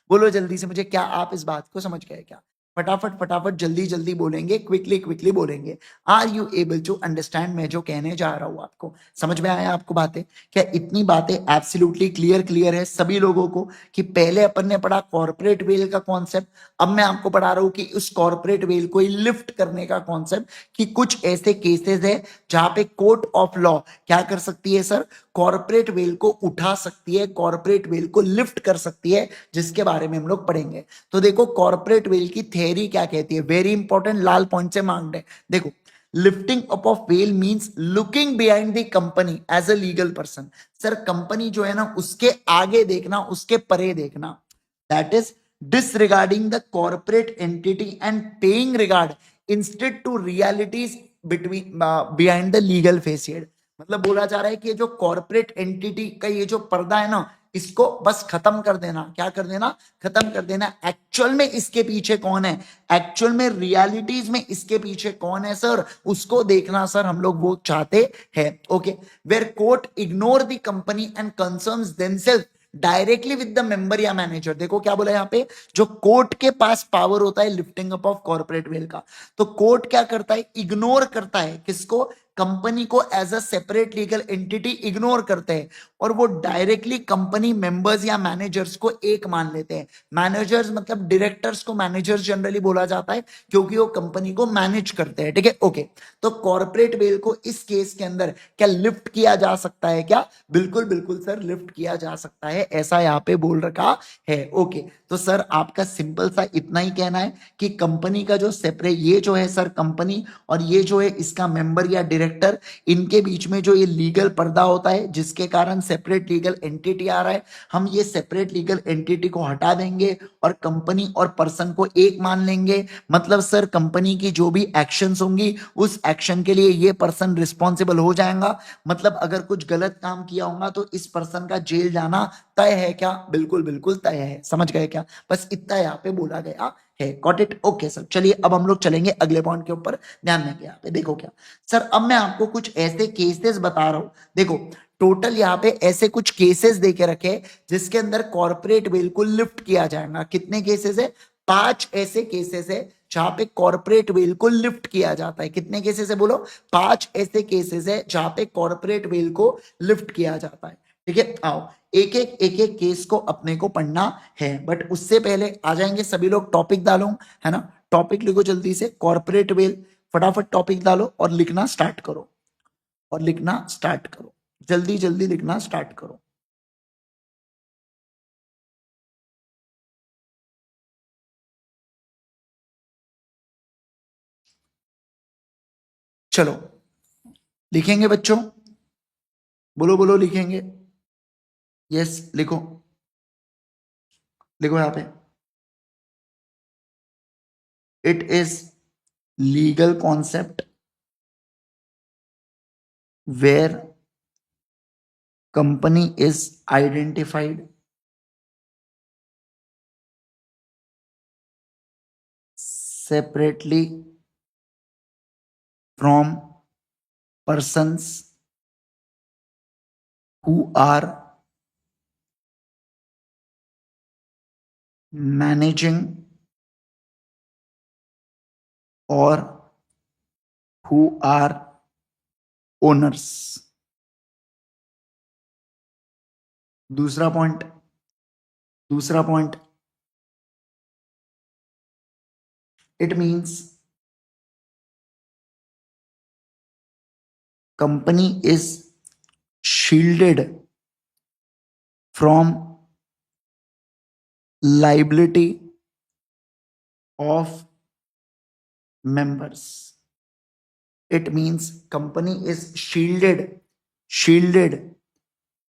S1: बोलो जल्दी से मुझे, क्या आप इस बात को समझ गए क्या? फटाफट फटाफट जल्दी जल्दी बोलेंगे, क्विकली क्विकली बोलेंगे। Are you able to understand मैं जो कहने जा रहा हूं आपको? समझ में आया आपको बातें? क्या इतनी बातें एब्सोल्युटली क्लियर क्लियर है सभी लोगों को कि पहले अपन ने पढ़ा कॉर्पोरेट वेल का कॉन्सेप्ट, अब मैं आपको पढ़ा रहा हूं कि उस कॉर्पोरेट वेल को लिफ्ट करने का कॉन्सेप्ट, कि कुछ ऐसे केसेस है जहां पे कोर्ट ऑफ लॉ क्या कर सकती है सर? कॉर्पोरेट वेल को उठा सकती है, कॉर्पोरेट वेल को लिफ्ट कर सकती है, जिसके बारे में हम लोग पढ़ेंगे। तो देखो कॉर्पोरेट वेल की थ्योरी क्या कहती है, वेरी इंपॉर्टेंट, लाल पॉइंट से मांगते हैं। देखो, lifting up of veil means looking behind the company as a legal person. Sir company जो है ना उसके आगे देखना, उसके परे देखना, that is disregarding the corporate entity and paying regard instead to realities between behind the legal facade। मतलब बोला जा रहा है कि ये जो कॉर्पोरेट एंटिटी का ये जो पर्दा है ना इसको बस खत्म कर देना। क्या कर देना? खत्म कर देना। एक्चुअल में इसके पीछे कौन है, एक्चुअल में रियलिटीज में इसके पीछे कौन है सर, उसको देखना सर हम लोग वो चाहते हैं। Okay, where court ignore the company and concerns themselves directly with the member या मैनेजर। देखो क्या बोला यहाँ पे, जो कोर्ट के पास पावर होता है lifting up of corporate well का, तो कोर्ट क्या करता है, इग्नोर करता है किसको, कंपनी को as a separate legal entity ignore करते हैं, और वो डायरेक्टली कंपनी मेंबर्स या मैनेजर्स को एक मान लेते हैं। मैनेजर्स मतलब डायरेक्टर्स को मैनेजर्स जनरली बोला जाता है, क्योंकि वो कंपनी को मैनेज करते हैं, ठीक है, ओके। तो कॉर्पोरेट वेल को इस केस के अंदर क्या लिफ्ट किया जा सकता है क्या, बिल्कुल बिल्कुल सर, लिफ्ट किया जा सकता है, ऐसा यहाँ पे बोल रखा है, ओके। तो सर आपका सिंपल सा इतना ही कहना है कि कंपनी का जो सेपरेट, ये जो है सर कंपनी, और ये जो है इसका मेंबर या डायरेक्टर, इनके बीच में जो ये लीगल पर्दा होता है जिसके कारण सेपरेट लीगल एंटिटी आ रहा है, हम ये सेपरेट लीगल एंटिटी को हटा देंगे और कंपनी और पर्सन को एक मान लेंगे। मतलब सर कंपनी की जो भी एक्शंस होंगी उस एक्शन के लिए ये पर्सन रिस्पॉन्सिबल हो जाएगा। मतलब अगर कुछ गलत काम किया होगा तो इस पर्सन का जेल जाना तय है क्या, बिल्कुल बिल्कुल तय है, समझ गए क्या, बस इतना यहाँ पे बोला गया है, गॉट इट, ओके सर। चलिए अब हम लोग चलेंगे अगले पॉइंट के ऊपर, ध्यान देंगे यहाँ पे, देखो क्या सर, अब मैं आपको कुछ ऐसे केसेस बता रहा हूं, देखो टोटल यहाँ पे ऐसे कुछ केसेस देके रखे जिसके अंदर कॉर्पोरेट वेल को लिफ्ट किया जाएगा। कितने केसेस है, 5 ऐसे केसेस है जहां पे कॉर्पोरेट वेल को लिफ्ट किया जाता है। कितने केसेस है बोलो, 5 ऐसे केसेस है जहां पे कॉर्पोरेट वेल को लिफ्ट किया जाता है, ठीक है। आओ एक एक केस को अपने को पढ़ना है, बट उससे पहले आ जाएंगे सभी लोग, टॉपिक डालो, है ना, टॉपिक लिखो जल्दी से, कॉर्पोरेट वेल, फटाफट टॉपिक डालो और लिखना स्टार्ट करो, और लिखना स्टार्ट करो, जल्दी जल्दी लिखना स्टार्ट करो। चलो लिखेंगे बच्चों, बोलो बोलो लिखेंगे, यस लिखो, लिखो यहां पे, it is legal concept where company is identified separately from persons who are managing or who are owners। दूसरा पॉइंट, दूसरा point, it means company is shielded from liability of members। It means company is shielded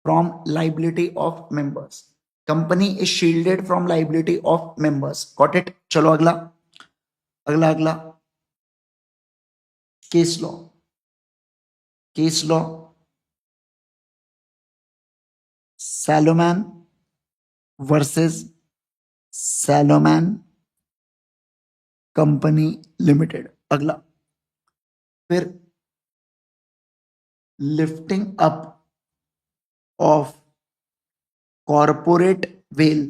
S1: from liability of members। company is shielded from liability of members, got it। चलो अगला, अगला अगला, case law, case law, Salomon versus Salomon company limited. अगला, फिर lifting up of corporate veil,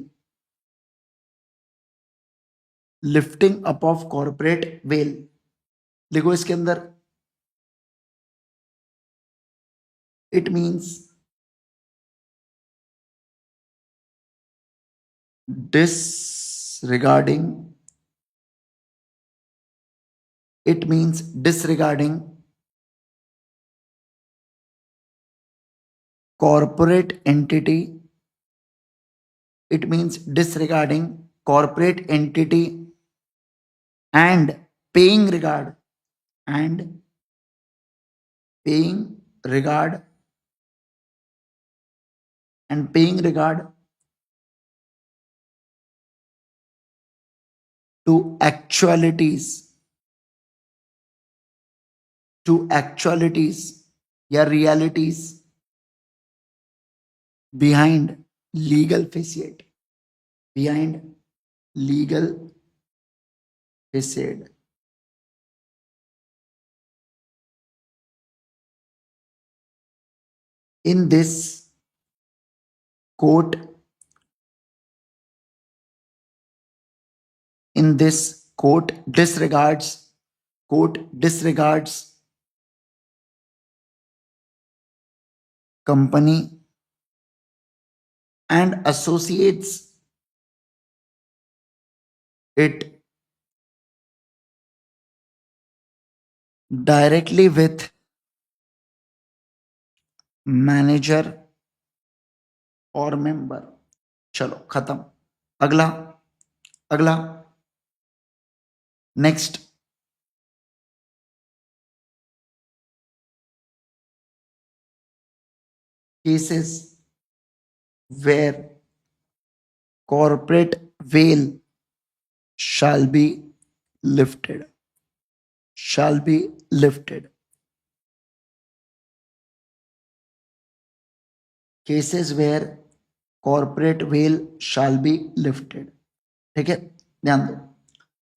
S1: lifting up of corporate veil, लिखो इसके अंदर, it means disregarding, it means disregarding corporate entity, it means disregarding corporate entity and paying regard, and paying regard, and paying regard to actualities, to actualities या realities behind legal facade, behind legal facade। In this court in this court disregards company and associates it directly with manager और member. चलो खत्म। अगला अगला next, cases where corporate veil shall be lifted cases where corporate veil shall be lifted। ठीक है, ध्यान दो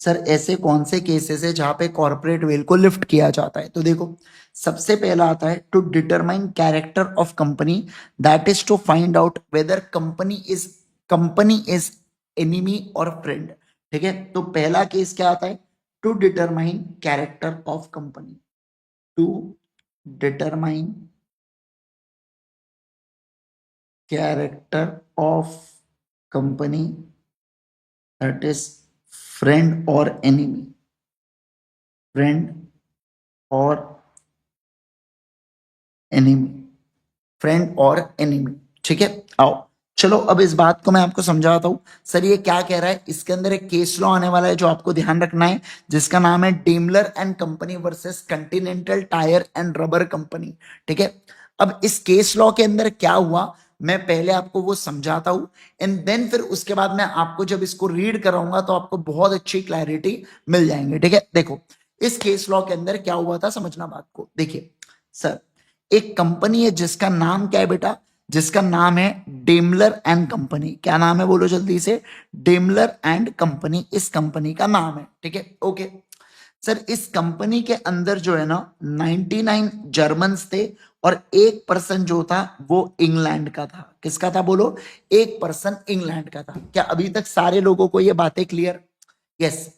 S1: sir, ऐसे कौन से केसेस है जहां पे कॉर्पोरेट वेल को लिफ्ट किया जाता है? तो देखो, सबसे पहला आता है to determine character of company, that is to find out whether company is enemy और फ्रेंड। ठीक है, तो पहला केस क्या आता है? To determine character of company, to determine character of company, that is friend और एनिमी, फ्रेंड और एनिमी, फ्रेंड और एनिमी। ठीक है, आओ चलो अब इस बात को मैं आपको समझाता हूं। सर ये क्या कह रहा है? इसके अंदर एक केस लॉ आने वाला है जो आपको ध्यान रखना है, जिसका नाम है Daimler and company versus Continental Tyre and Rubber company. ठीक है, अब इस केस लॉ के अंदर क्या हुआ, मैं पहले आपको वो समझाता हूं, एंड देन फिर उसके बाद मैं आपको जब इसको रीड कराऊंगा तो आपको बहुत अच्छी क्लैरिटी मिल जाएंगे। ठीक है, देखो इस केस लॉ के अंदर क्या हुआ था, समझना बात को। देखिए सर, एक कंपनी है जिसका नाम क्या है बेटा? जिसका नाम है डेमलर एंड कंपनी। क्या नाम है बोलो जल्दी से? डेमलर एंड कंपनी इस कंपनी का नाम है। ठीक है, ओके सर, इस कंपनी के अंदर जो है ना 99 जर्मन्स थे और 1% जो था वो इंग्लैंड का था। किसका था बोलो? 1% इंग्लैंड का था। क्या अभी तक सारे लोगों को ये बातें क्लियर? यस,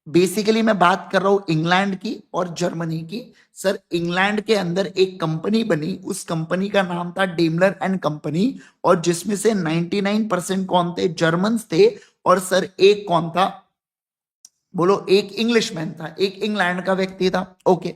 S1: बेसिकली मैं बात कर रहा हूं इंग्लैंड की और जर्मनी की। सर इंग्लैंड के अंदर एक कंपनी बनी, उस कंपनी का नाम था डेमलर एंड कंपनी, और जिसमें से 99% कौन थे? जर्मन्स थे। और सर एक कौन था बोलो? एक इंग्लिशमैन था, एक इंग्लैंड का व्यक्ति था। ओके,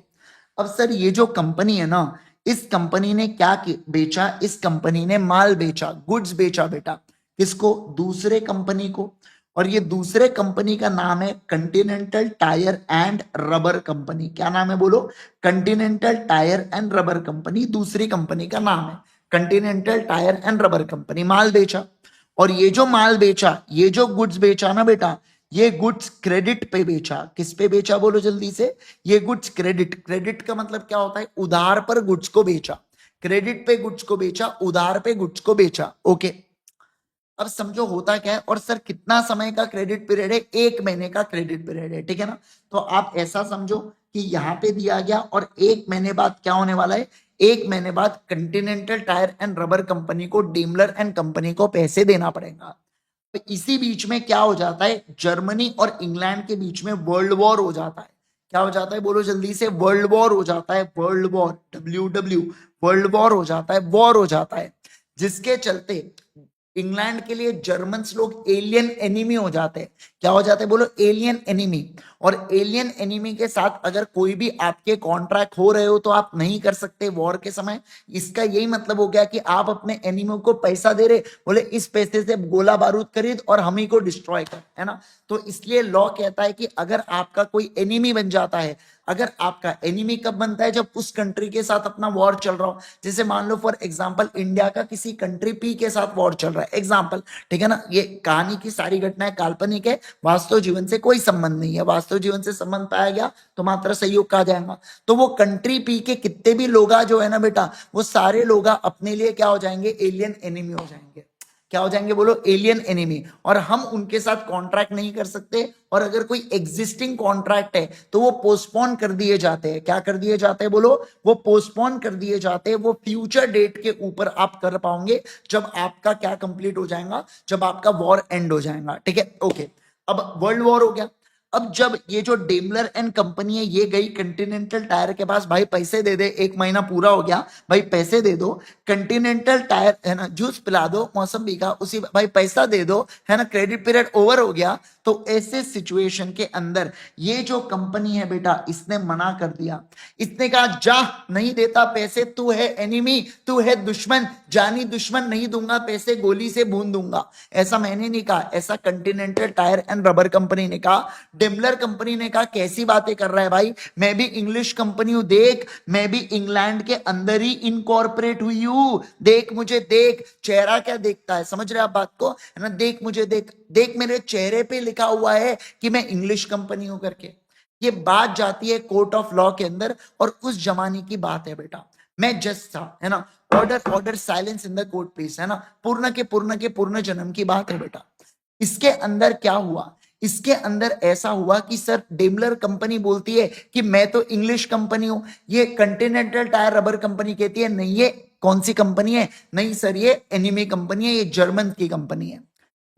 S1: अब सर ये जो कंपनी है ना, इस कंपनी ने क्या बेचा? इस कंपनी ने माल बेचा, गुड्स बेचा बेटा। किसको? दूसरे कंपनी को। और ये दूसरे कंपनी का नाम है Continental Tyre and Rubber Company. क्या नाम है बोलो? Continental Tyre and Rubber Company दूसरी कंपनी का नाम है। Continental Tyre and Rubber Company माल बेचा, और ये जो माल बेचा, ये जो गुड्स बेचा ना बेटा, ये गुड्स क्रेडिट पे बेचा। किस पे बेचा बोलो जल्दी से? ये गुड्स क्रेडिट, क्रेडिट का मतलब क्या होता है? उधार पर गुड्स को बेचा। क्रेडिट पे गुड्स को बेचा, उधार पे गुड्स को बेचा। ओके, अब समझो होता क्या है। और सर कितना समय का क्रेडिट पीरियड है? 1 महीने का क्रेडिट पीरियड है। ठीक है ना, तो आप ऐसा समझो कि यहां पे दिया गया और 1 महीने बाद क्या होने वाला है? 1 महीने बाद Continental Tyre and Rubber company को, डेमलर एंड कंपनी को पैसे देना पड़ेगा। तो इसी बीच में क्या हो जाता है? जर्मनी और इंग्लैंड के बीच में वर्ल्ड वॉर हो जाता है। क्या हो जाता है बोलो जल्दी से? वर्ल्ड वॉर हो जाता है। World war, WW, world war हो जाता है, वॉर हो जाता है, जिसके चलते इंग्लैंड के लिए जर्मन्स लोग एलियन एनिमी हो जाते हैं। क्या हो जाते हैं बोलो? Alien enemy. और एलियन एनिमी के साथ अगर कोई भी आपके कॉन्ट्रैक्ट हो रहे हो तो आप नहीं कर सकते वॉर के समय। इसका यही मतलब हो गया कि आप अपने एनिमी को पैसा दे रहे, बोले इस पैसे से गोला बारूद खरीद और हम ही को डिस्ट्रॉय कर, है ना। तो इसलिए लॉ कहता है कि अगर आपका कोई एनिमी बन जाता है, अगर आपका एनिमी कब बनता है? जब उस कंट्री के साथ अपना वॉर चल रहा हो। जैसे मान लो फॉर एग्जांपल इंडिया का किसी कंट्री पी के साथ वॉर चल रहा है, एग्जांपल, ठीक है ना। ये कहानी की सारी घटनाएं काल्पनिक है, वास्तव जीवन से कोई संबंध नहीं है। वास्तव जीवन से संबंध पाया गया तो मात्र संयोग कहा जाएगा। तो वो कंट्री पी के कितने भी लोग जो है ना बेटा, वो सारे लोग अपने लिए क्या हो जाएंगे? एलियन एनिमी हो जाएंगे। क्या हो जाएंगे बोलो? Alien enemy. और हम उनके साथ कॉन्ट्रैक्ट नहीं कर सकते, और अगर कोई एग्जिस्टिंग कॉन्ट्रैक्ट है तो वो पोस्टपोन कर दिए जाते हैं। क्या कर दिए जाते हैं बोलो? वो पोस्टपोन कर दिए जाते हैं। वो फ्यूचर डेट के ऊपर आप कर पाओगे जब आपका क्या कंप्लीट हो जाएगा? जब आपका वॉर एंड हो जाएगा। ठीक है, ओके। अब वर्ल्ड वॉर हो गया। अब जब ये जो डेमलर एंड कंपनी है ये गई कंटिनेंटल टायर के पास, भाई पैसे दे दे, 1 महीना पूरा हो गया, भाई पैसे दे दो, कंटिनेंटल टायर है ना जूस पिला दो मौसम्बी का, उसी भाई पैसा दे दो, है ना, क्रेडिट पीरियड ओवर हो गया। तो ऐसे सिचुएशन के अंदर ये जो कंपनी है बेटा, इसने मना कर दिया, इसने कहा जा, नहीं देता पैसे, तू है एनिमी, तू है दुश्मन, जानी दुश्मन, नहीं दूंगा पैसे, गोली से भून दूंगा। ऐसा मैंने नहीं कहा, ऐसा Continental Tyre and Rubber company ने कहा। डेमलर कंपनी ने कहा कैसी बातें कर रहा है भाई, मैं भी इंग्लिश कंपनी हूं, देख मैं भी इंग्लैंड के अंदर ही इनकॉर्पोरेट हुई हूं, देख मुझे देख, चेहरा क्या देखता है, समझ रहे आप बात को, है ना, देख मुझे देख, देख मेरे चेहरे पे लिखा हुआ है कि मैं इंग्लिश कंपनी हूं करके। ये बात जाती है कोर्ट ऑफ लॉ के अंदर, और उस जमाने की बात है बेटा, मैं जज था, है ना, order order silence in the court please, है ना, पूर्ण जन्म की बात है बेटा। इसके अंदर क्या हुआ, इसके अंदर ऐसा हुआ कि सर डेमलर कंपनी बोलती है कि मैं तो इंग्लिश कंपनी हूं, ये कंटिनेंटल टायर रबर कंपनी कहती है नहीं, ये कौन सी कंपनी है, नहीं सर ये एनिमी कंपनी है, ये जर्मन की कंपनी है।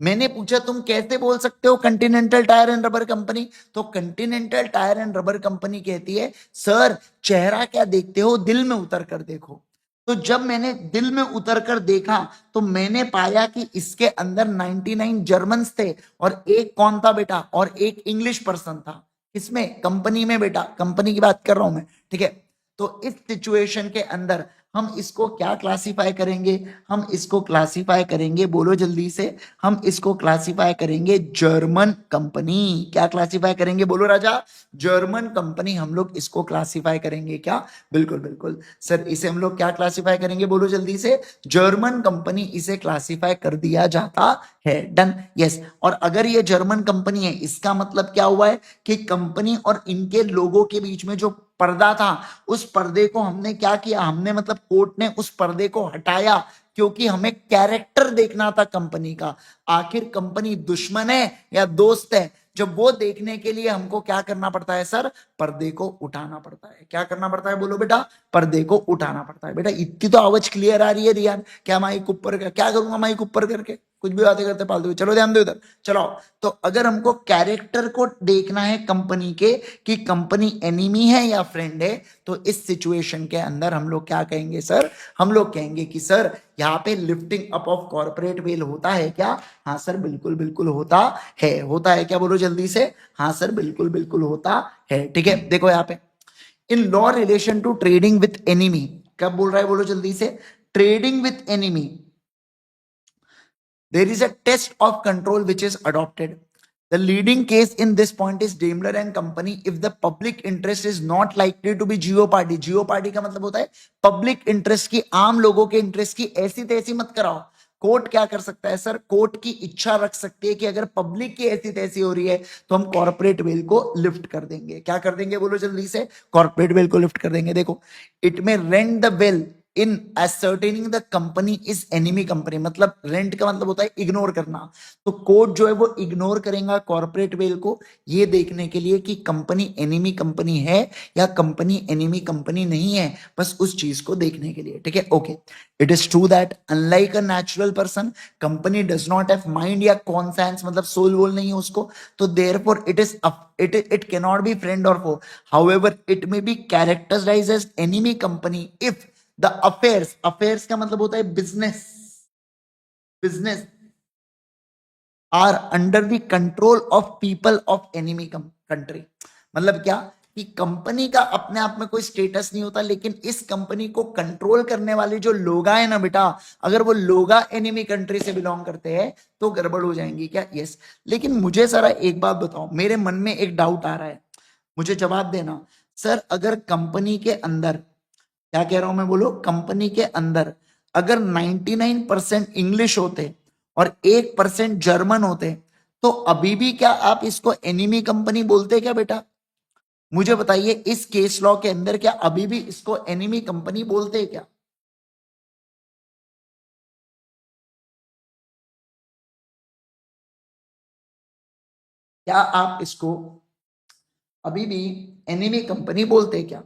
S1: मैंने पूछा तुम कैसे बोल सकते हो Continental Tyre and Rubber Company, तो Continental Tyre and Rubber Company कहती है सर चेहरा क्या देखते हो, दिल में उतर कर देखो। तो जब मैंने दिल में उतर कर देखा तो मैंने पाया कि इसके अंदर 99 जर्मन्स थे, और एक कौन था बेटा, और एक इंग्लिश पर्सन था। इसमें कंपनी में बेटा, कंपनी की बात कर रहा हूं मैं, ठीक है। तो इस सिचुएशन के अंदर हम इसको क्या क्लासिफाई करेंगे, हम इसको क्लासिफाई करेंगे, बोलो जल्दी से, हम इसको क्लासिफाई करेंगे जर्मन कंपनी। क्या क्लासिफाई करेंगे, बोलो राजा, जर्मन कंपनी हम लोग इसको क्लासिफाई करेंगे क्या, बिल्कुल बिल्कुल सर, इसे हम लोग क्या क्लासिफाई करेंगे, बोलो जल्दी से, जर्मन कंपनी इसे क्लासिफाई कर दिया जाता है, डन, यस। और अगर ये जर्मन कंपनी है, इसका मतलब क्या हुआ है कि कंपनी और इनके लोगों के बीच में जो पर्दा था, उस पर्दे को हमने क्या किया, हमने मतलब कोर्ट ने उस पर्दे को हटाया, क्योंकि हमें कैरेक्टर देखना था कंपनी का, आखिर कंपनी दुश्मन है या दोस्त है। जब वो देखने के लिए हमको क्या करना पड़ता है सर, पर्दे को उठाना पड़ता है। क्या करना पड़ता है, बोलो बेटा, पर्दे को उठाना पड़ता है। बेटा इतनी तो आवाज क्लियर आ रही है रियान, क्या माइक ऊपर कर, क्या करूंगा माइक ऊपर करके, कुछ भी बातें करते फालतू, चलो ध्यान दो इधर, चलो। तो अगर हमको कैरेक्टर को देखना है कंपनी के कि कंपनी एनिमी है या फ्रेंड है, तो इस सिचुएशन के अंदर हम लोग क्या कहेंगे सर, हम लोग कहेंगे कि सर यहाँ पे lifting up of corporate well होता है क्या, हाँ सर बिल्कुल बिल्कुल होता है, होता है क्या, बोलो जल्दी से, हाँ सर बिल्कुल बिल्कुल होता है, ठीक है। देखो यहाँ पे in law relation to trading with enemy, कब बोल रहा है, बोलो जल्दी से, trading with enemy, there is a test of control which is adopted. The leading case in this point is Daimler and Company. If the public interest is not likely to be geopardy, geopardy का मतलब होता है public interest की, आम लोगों के interest की ऐसी तैसी मत कराओ। कोर्ट क्या कर सकता है सर, कोर्ट की इच्छा रख सकती है कि अगर पब्लिक की ऐसी तैसी हो रही है तो हम कॉर्पोरेट वेल को लिफ्ट कर देंगे। क्या कर देंगे, बोलो जल्दी से, कॉर्पोरेट वेल को लिफ्ट कर देंगे। देखो, इट में rent the well in ascertaining the company is enemy company, मतलब रेंट का मतलब होता है इग्नोर करना। तो कोर्ट जो है वो इग्नोर करेगा कॉर्पोरेट वेल को, ये देखने के लिए कि कंपनी एनिमी कंपनी है या कंपनी एनिमी कंपनी नहीं है, बस उस चीज को देखने के लिए, ठीक है, okay. It is true that unlike a natural person, company does not have mind या कॉन्सेंस, मतलब सोल वोल नहीं है उसको, तो therefore it is it cannot be friend or foe. However, it may be characterized as enemy company if the affairs, affairs का मतलब होता है business, business are under the control of people of enemy country. मतलब क्या कि company का अपने आप में कोई स्टेटस नहीं होता, लेकिन इस कंपनी को कंट्रोल करने वाले जो लोग है ना बेटा, अगर वो लोग एनिमी कंट्री से बिलोंग करते हैं तो गड़बड़ हो जाएंगी क्या, यस। लेकिन मुझे सारा एक बात बताओ, मेरे मन में एक डाउट आ रहा है, मुझे जवाब देना सर। अगर कंपनी के अंदर, क्या कह रहा हूं मैं, बोलो, कंपनी के अंदर अगर 99% इंग्लिश होते और 1% जर्मन होते, तो अभी भी क्या आप इसको एनिमी कंपनी बोलते क्या बेटा, मुझे बताइए, इस केस लॉ के अंदर क्या अभी भी इसको एनिमी कंपनी बोलते क्या? क्या आप इसको अभी भी एनिमी कंपनी बोलते क्या?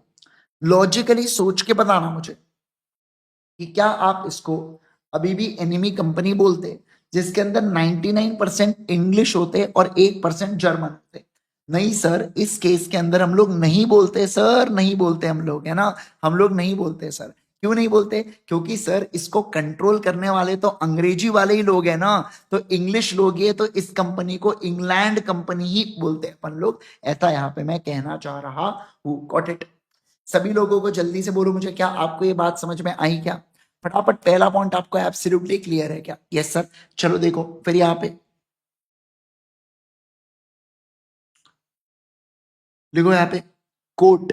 S1: लॉजिकली सोच के बताना मुझे कि क्या आप इसको अभी भी एनिमी कंपनी बोलते जिसके अंदर 99% इंग्लिश होते और 1% जर्मन होते। नहीं सर, इस केस के अंदर हम लोग नहीं बोलते सर, नहीं बोलते हम लोग, है ना। हम लोग नहीं बोलते सर। क्यों नहीं बोलते? क्योंकि सर इसको कंट्रोल करने वाले तो अंग्रेजी वाले ही लोग हैं ना, तो इंग्लिश लोग ये, तो इस कंपनी को इंग्लैंड कंपनी ही बोलते हैं अपन लोग। ऐसा यहाँ पे मैं कहना चाह रहा हूँ। Got it? सभी लोगों को जल्दी से बोलो मुझे, क्या आपको ये बात समझ में आई क्या? फटाफट पहला पॉइंट आपको एब्सोल्युटली क्लियर है क्या? Yes sir. चलो देखो फिर यहाँ पे लिखो, यहाँ पे कोट,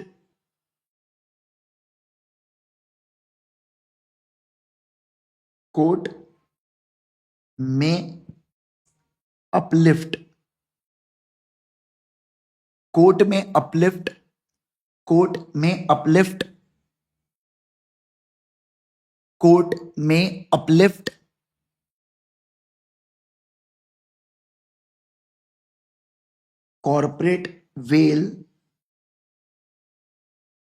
S1: कोट में अपलिफ्ट, कोट में अपलिफ्ट, कोट में अपलिफ्ट, कोट में uplift, corporate veil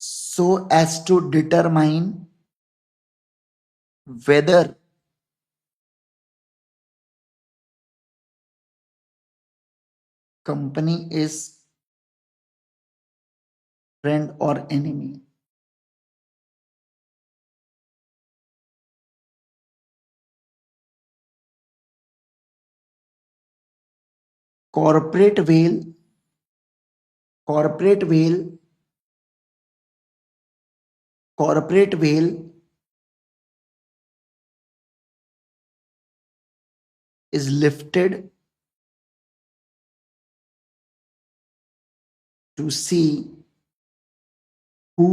S1: so as to determine whether company is friend or enemy. Corporate whale, corporate whale, corporate whale is lifted to see who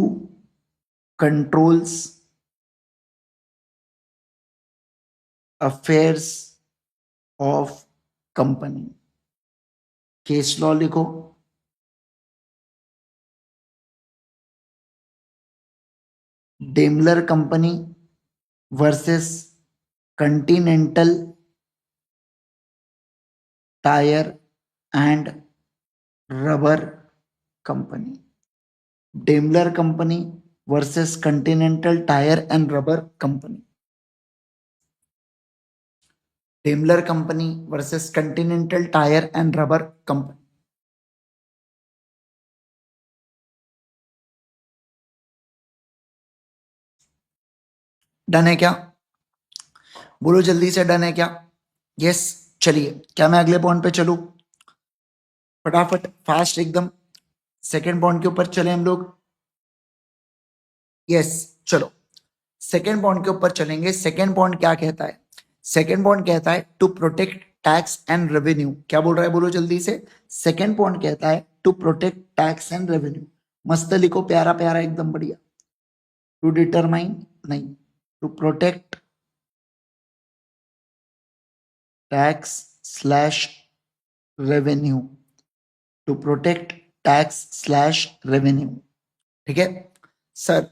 S1: controls affairs of company. Case law लिखो, Daimler Company versus Continental Tyre and Rubber Company, Daimler Company versus Continental Tyre and Rubber Company, Daimler Company versus Continental Tyre and Rubber Company. Done है क्या? बोलो जल्दी से, done है क्या? Yes. चलिए, क्या मैं अगले पॉइंट पे चलूं? फटाफट फास्ट एकदम सेकेंड पॉइंट के ऊपर चले हम लोग। यस, चलो सेकेंड पॉइंट के ऊपर चलेंगे। सेकेंड पॉइंट क्या कहता है? सेकेंड पॉइंट कहता है to protect tax and revenue. क्या बोल रहा है? बोलो जल्दी से। सेकेंड पॉइंट कहता है to protect tax and revenue. मस्त लिखो, प्यारा प्यारा एकदम बढ़िया। टू डिटरमाइन नहीं, to protect tax slash revenue, to protect tax slash revenue. ठीक है सर।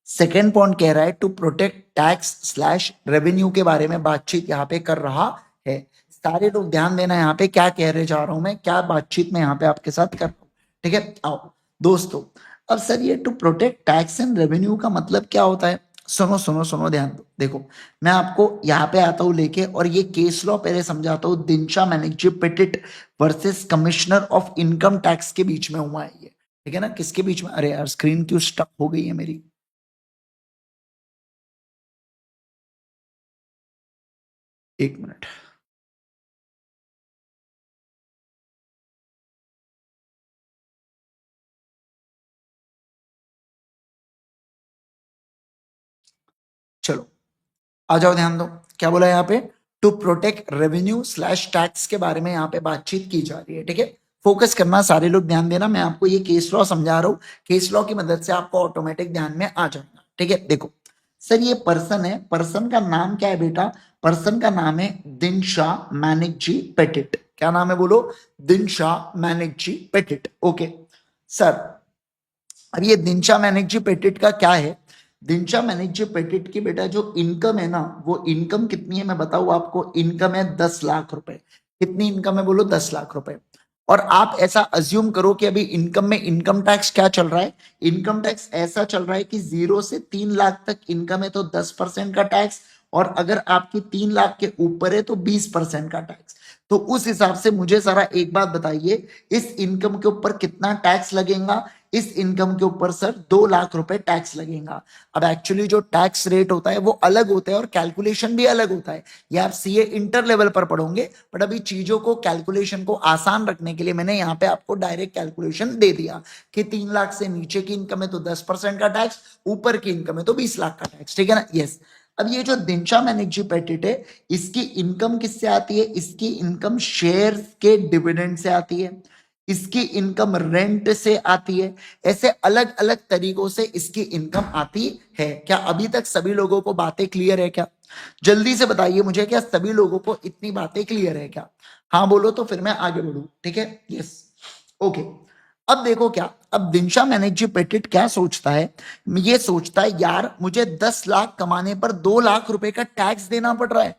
S1: सेकेंड पॉइंट कह रहा है to protect tax slash revenue के बारे में बातचीत यहाँ पे कर रहा है। सारे लोग ध्यान देना, यहाँ पे क्या कह रहे जा रहा हूं मैं, क्या बातचीत में यहाँ पे आपके साथ कर रहा हूं। ठीक है, आओ दोस्तों। अब सर ये to protect tax and revenue का मतलब क्या होता है? सुनो सुनो सुनो, ध्यान दो। देखो मैं आपको यहाँ पे आता हूँ लेके, और ये केस लॉ पहले समझाता हूँ। Dinshaw Maneckji Petit versus commissioner of income tax के बीच में हुआ है ये। ठीक है ना? किसके बीच में? अरे यार स्क्रीन क्यों स्टक हो गई है मेरी? एक मिनट। चलो आ जाओ, ध्यान दो। क्या बोला यहाँ पे? To protect revenue slash tax के बारे में यहाँ पे बातचीत की जा रही है। ठीक है, फोकस करना, सारे लोग ध्यान देना। मैं आपको ये केस लॉ समझा रहा हूँ, केस लॉ की मदद से आपको ऑटोमेटिक ध्यान में आ जाएगा। ठीक है, देखो सर ये पर्सन है, पर्सन का नाम क्या है बेटा? पर्सन का नाम है दिनशा मैनेजी पेटिट। क्या नाम है बोलो? Dinshaw Maneckji petit. Okay sir, अब ये दिनशा मैनेजी पेटिट का क्या है? दिनशा मैनेजी पेटिट की बेटा जो इनकम है ना, वो इनकम कितनी है मैं बताऊं आपको। इनकम है 10 लाख रुपए। कितनी इनकम है बोलो? 10 लाख रुपए। और आप ऐसा अज्यूम करो कि अभी इनकम में इनकम टैक्स क्या चल रहा है? इनकम टैक्स ऐसा चल रहा है कि 0 से 3 लाख तक इनकम है तो 10% का टैक्स, और अगर आपकी 3 लाख के ऊपर है तो 20% का टैक्स। तो उस हिसाब से मुझे सारा एक बात बताइए, इस इनकम के ऊपर कितना टैक्स लगेगा? इस इनकम के ऊपर सर 2 लाख रुपए टैक्स लगेगा। अब एक्चुअली जो टैक्स रेट होता है वो अलग होता है और कैलकुलेशन भी अलग होता है। ये आप सीए इंटर लेवल पर पढ़ोगे, बट अभी चीजों को कैलकुलेशन को आसान रखने के लिए मैंने यहाँ पे आपको डायरेक्ट कैलकुलेशन दे दिया कि 3 लाख से नीचे की इनकम है तो 10% का टैक्स, ऊपर की इनकम है तो 20 लाख का टैक्स। ठीक है ना? यस। अब ये जो दिनशा मैनेजी पेटिट है, इसकी इनकम किससे आती है? इसकी इनकम शेयर के डिविडेंड से आती है, इसकी इनकम रेंट से आती है। ऐसे अलग अलग तरीकों से इसकी इनकम आती है। क्या अभी तक सभी लोगों को बातें क्लियर है क्या? जल्दी से बताइए मुझे, क्या सभी लोगों को इतनी बातें क्लियर है क्या? हाँ बोलो तो फिर मैं आगे बढ़ू। ठीक है? यस। ओके। अब देखो क्या, अब दिनशा मैनेजी पेटिट क्या सोचता है? ये सोचता है यार मुझे 10 लाख कमाने पर 2 लाख रुपए का टैक्स देना पड़ रहा है,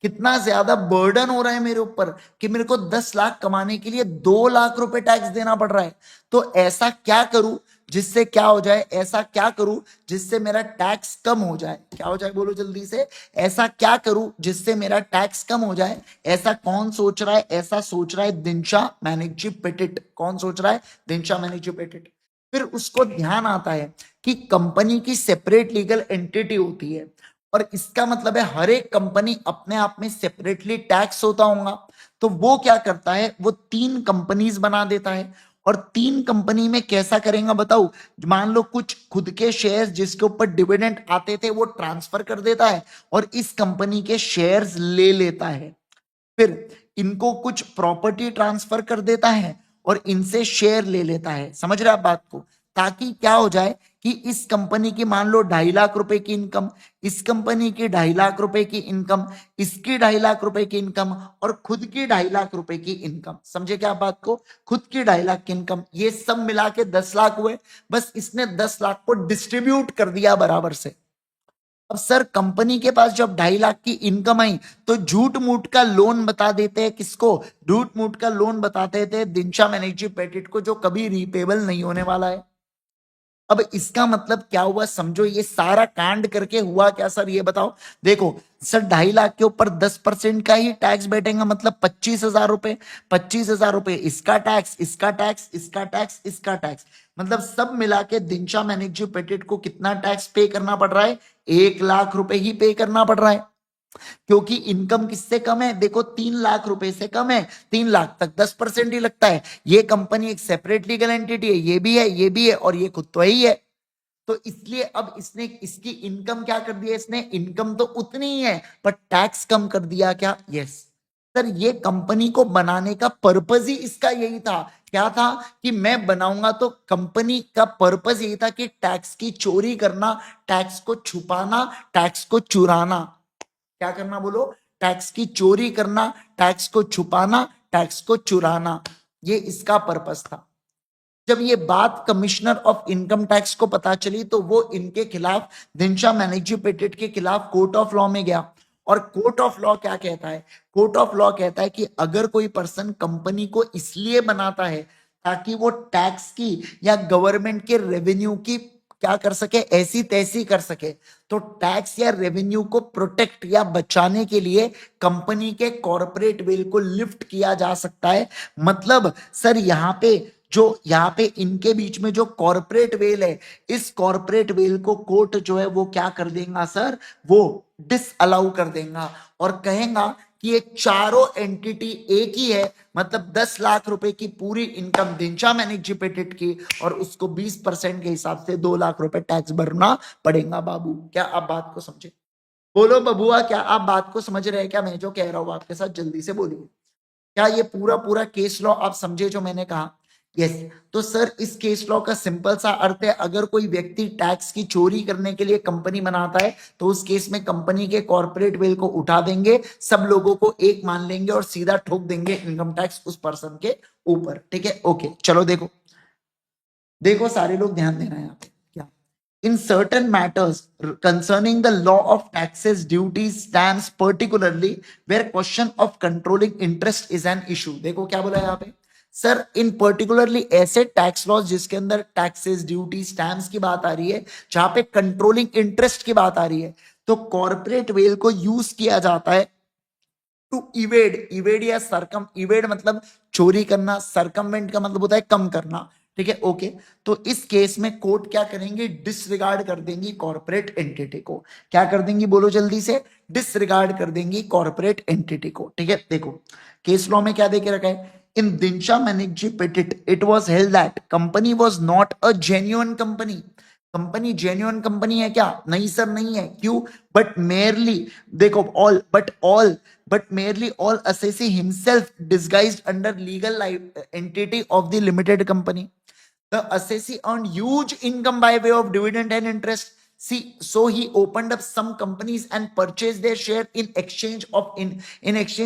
S1: कितना ज्यादा बर्डन हो रहा है मेरे ऊपर कि मेरे को 10 लाख कमाने के लिए 2 लाख रुपए टैक्स देना पड़ रहा है। तो ऐसा क्या करूं जिससे क्या हो जाए? ऐसा क्या करूं जिससे मेरा टैक्स कम हो जाए? क्या हो जाए बोलो जल्दी से? ऐसा क्या करूं जिससे मेरा टैक्स कम हो जाए? ऐसा कौन सोच रहा है? ऐसा सोच रहा है दिनशा मैनेजी पेटिट। कौन सोच रहा है? दिनशा मैनेजी पेटिट। फिर उसको ध्यान आता है कि कंपनी की सेपरेट लीगल एंटिटी होती है और इसका मतलब है हर एक कंपनी अपने आप में सेपरेटली टैक्स होता होगा। तो वो क्या करता है? वो 3 कंपनीज बना देता है। और 3 कंपनी में कैसा करेगा बताओ? मान लो कुछ खुद के शेयर्स जिसके ऊपर डिविडेंड आते थे वो ट्रांसफर कर देता है और इस कंपनी के शेयर्स ले लेता है। फिर इनको कुछ प्रॉपर्टी ट्रांसफर कर देता है और इनसे शेयर ले लेता है। समझ रहे आप बात को? ताकि क्या हो जाए कि इस कंपनी की मान लो 2.5 लाख रुपए की इनकम, इस कंपनी की 2.5 लाख रुपए की इनकम, इसकी 2.5 लाख रुपए की इनकम और खुद की 2.5 लाख रुपए की इनकम। समझे क्या बात को? खुद की 2.5 लाख की इनकम, ये सब मिला के 10 लाख हुए। बस इसने 10 लाख को डिस्ट्रीब्यूट कर दिया बराबर से। अब सर कंपनी के पास जब 2.5 लाख की इनकम आई तो झूठ मूठ का लोन बता देते हैं। किसको? झूठ मूठ का लोन बताते थे दिनशा मैनेजी पेटिट को, जो कभी रीपेबल नहीं होने वाला है। अब इसका मतलब क्या हुआ समझो? ये सारा कांड करके हुआ क्या सर ये बताओ? देखो सर 2.5 लाख के ऊपर 10% का ही टैक्स बैठेगा, मतलब 25,000 रुपए। 25,000 रुपए इसका टैक्स, इसका टैक्स, इसका टैक्स, इसका टैक्स, मतलब सब मिला के दिनशा मैनेजी पेटिट को कितना टैक्स पे करना पड़ रहा है? 1 लाख रुपए ही पे करना पड़ रहा है। क्योंकि इनकम किससे कम है? देखो 3 लाख रुपए से कम है। 3 लाख तक 10% ही लगता है। ये कंपनी एक सेपरेट लीगल एंटिटी है, ये भी है, ये भी है और ये खुद तो ही है। तो इसलिए अब इसने इसकी इनकम क्या कर दिया? इसने इनकम तो उतनी ही है पर टैक्स कम कर दिया। क्या? यस सर, ये कंपनी को बनाने का पर्पज ही इसका यही था। क्या था? कि मैं बनाऊंगा तो कंपनी का पर्पज यही था कि टैक्स की चोरी करना, टैक्स को छुपाना, टैक्स को चुराना। क्या करना बोलो? टैक्स की चोरी करना, टैक्स को छुपाना, टैक्स को चुराना, ये इसका पर्पस था। जब ये बात कमिश्नर ऑफ इनकम टैक्स को पता चली तो वो इनके खिलाफ, दिनशा मैनेजी पेटिट के खिलाफ कोर्ट ऑफ लॉ में गया। और कोर्ट ऑफ लॉ क्या कहता है? कोर्ट ऑफ लॉ कहता है कि अगर कोई पर्सन कंपनी को इसलिए बनाता है ताकि वो टैक्स की या गवर्नमेंट के रेवेन्यू की क्या कर सके? ऐसी तैसी कर सके, तो टैक्स या रेवेन्यू को प्रोटेक्ट या बचाने के लिए कंपनी के कॉर्पोरेट वेल को लिफ्ट किया जा सकता है। मतलब सर यहाँ पे इनके बीच में जो कॉर्पोरेट वेल है, इस कॉर्पोरेट वेल को कोर्ट जो है वो क्या कर देगा सर? वो डिसअलाउ कर देगा और कहेगा कि ये चारों एंटिटी एक ही है। मतलब 10 लाख रुपए की पूरी इनकम दिनशा मैनेजी पेटिट की और उसको 20% के हिसाब से 2 लाख रुपए टैक्स भरना पड़ेगा। बाबू क्या आप बात को समझे? बोलो बबुआ, क्या आप बात को समझ रहे हैं? क्या मैं जो कह रहा हूं आपके साथ जल्दी से बोलिए। क्या ये पूरा पूरा केस लॉ आप समझे जो मैंने कहा? यस। तो सर इस केस लॉ का सिंपल सा अर्थ है, अगर कोई व्यक्ति टैक्स की चोरी करने के लिए कंपनी बनाता है तो उस केस में कंपनी के कॉर्पोरेट वेल को उठा देंगे, सब लोगों को एक मान लेंगे और सीधा ठोक देंगे इनकम टैक्स उस पर्सन के ऊपर। ठीक है? ओके चलो देखो, देखो सारे लोग ध्यान देना है यहाँ पे। क्या? In certain matters concerning the law of taxes, duties, stamps, particularly where question of controlling interest is an issue। देखो क्या बोला यहाँ पे सर? इन पर्टिकुलरली ऐसे टैक्स लॉज जिसके अंदर टैक्सेस, ड्यूटी, स्टैम्प्स की बात आ रही है, जहां पे कंट्रोलिंग इंटरेस्ट की बात आ रही है, तो कॉर्पोरेट वेल को यूज किया जाता है टू इवेड, इवेड या सरकम, इवेड मतलब चोरी करना, सरकमवेंट का मतलब होता है कम करना, ठीक है, ओके। तो इस केस में कोर्ट क्या करेंगे, डिसरिगार्ड कर देंगी कॉर्पोरेट एंटिटी को। क्या कर देंगी बोलो जल्दी से, डिसरिगार्ड कर देंगी कॉर्पोरेट एंटिटी को, ठीक है। देखो केस लॉ में क्या देके रखा है, in Dinshaw Maneckji Petit it was held that company was not a genuine company. Company genuine company है क्या, नहीं सर नहीं है, क्यों, बट मेयरली, देखो but merely all assessee himself disguised under legal entity of the limited company. The assessee earned huge income by way of dividend and interest. See, so he opened up some companies and purchased their share in exchange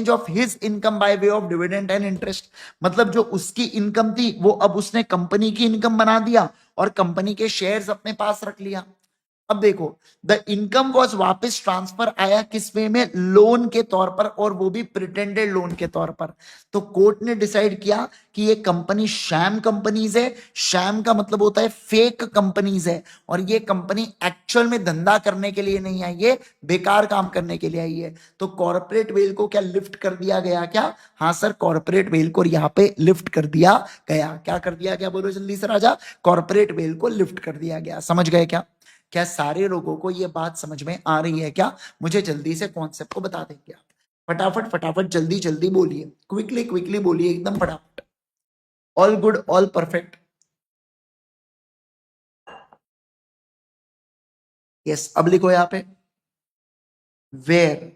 S1: of his income by way of dividend and interest. मतलब जो उसकी income थी वो अब उसने company की income बना दिया और कंपनी के शेयर्स अपने पास रख लिया। अब देखो द इनकम वॉज वापस ट्रांसफर आया किस वे में, लोन के तौर पर, और वो भी प्रिटेंडेड लोन के तौर पर। तो कोर्ट ने डिसाइड किया कि ये कंपनी शैम कंपनीज है, शैम का मतलब होता है फेक कंपनीज है, और ये कंपनी एक्चुअल में धंधा करने के लिए नहीं आई है, बेकार काम करने के लिए आई है। तो कॉर्पोरेट वेल को क्या लिफ्ट कर दिया गया क्या, हाँ सर कॉर्पोरेट वेल को यहाँ पे लिफ्ट कर दिया गया। क्या कर दिया गया बोलो जल्दी से राजा, कॉर्पोरेट वेल को लिफ्ट कर दिया गया। समझ गए क्या, क्या सारे लोगों को ये बात समझ में आ रही है क्या, मुझे जल्दी से कॉन्सेप्ट को बता देंगे आप, फटाफट फटाफट जल्दी जल्दी बोलिए, क्विकली क्विकली बोलिए एकदम फटाफट। All good, all perfect, yes. अब लिखो यहां पे, where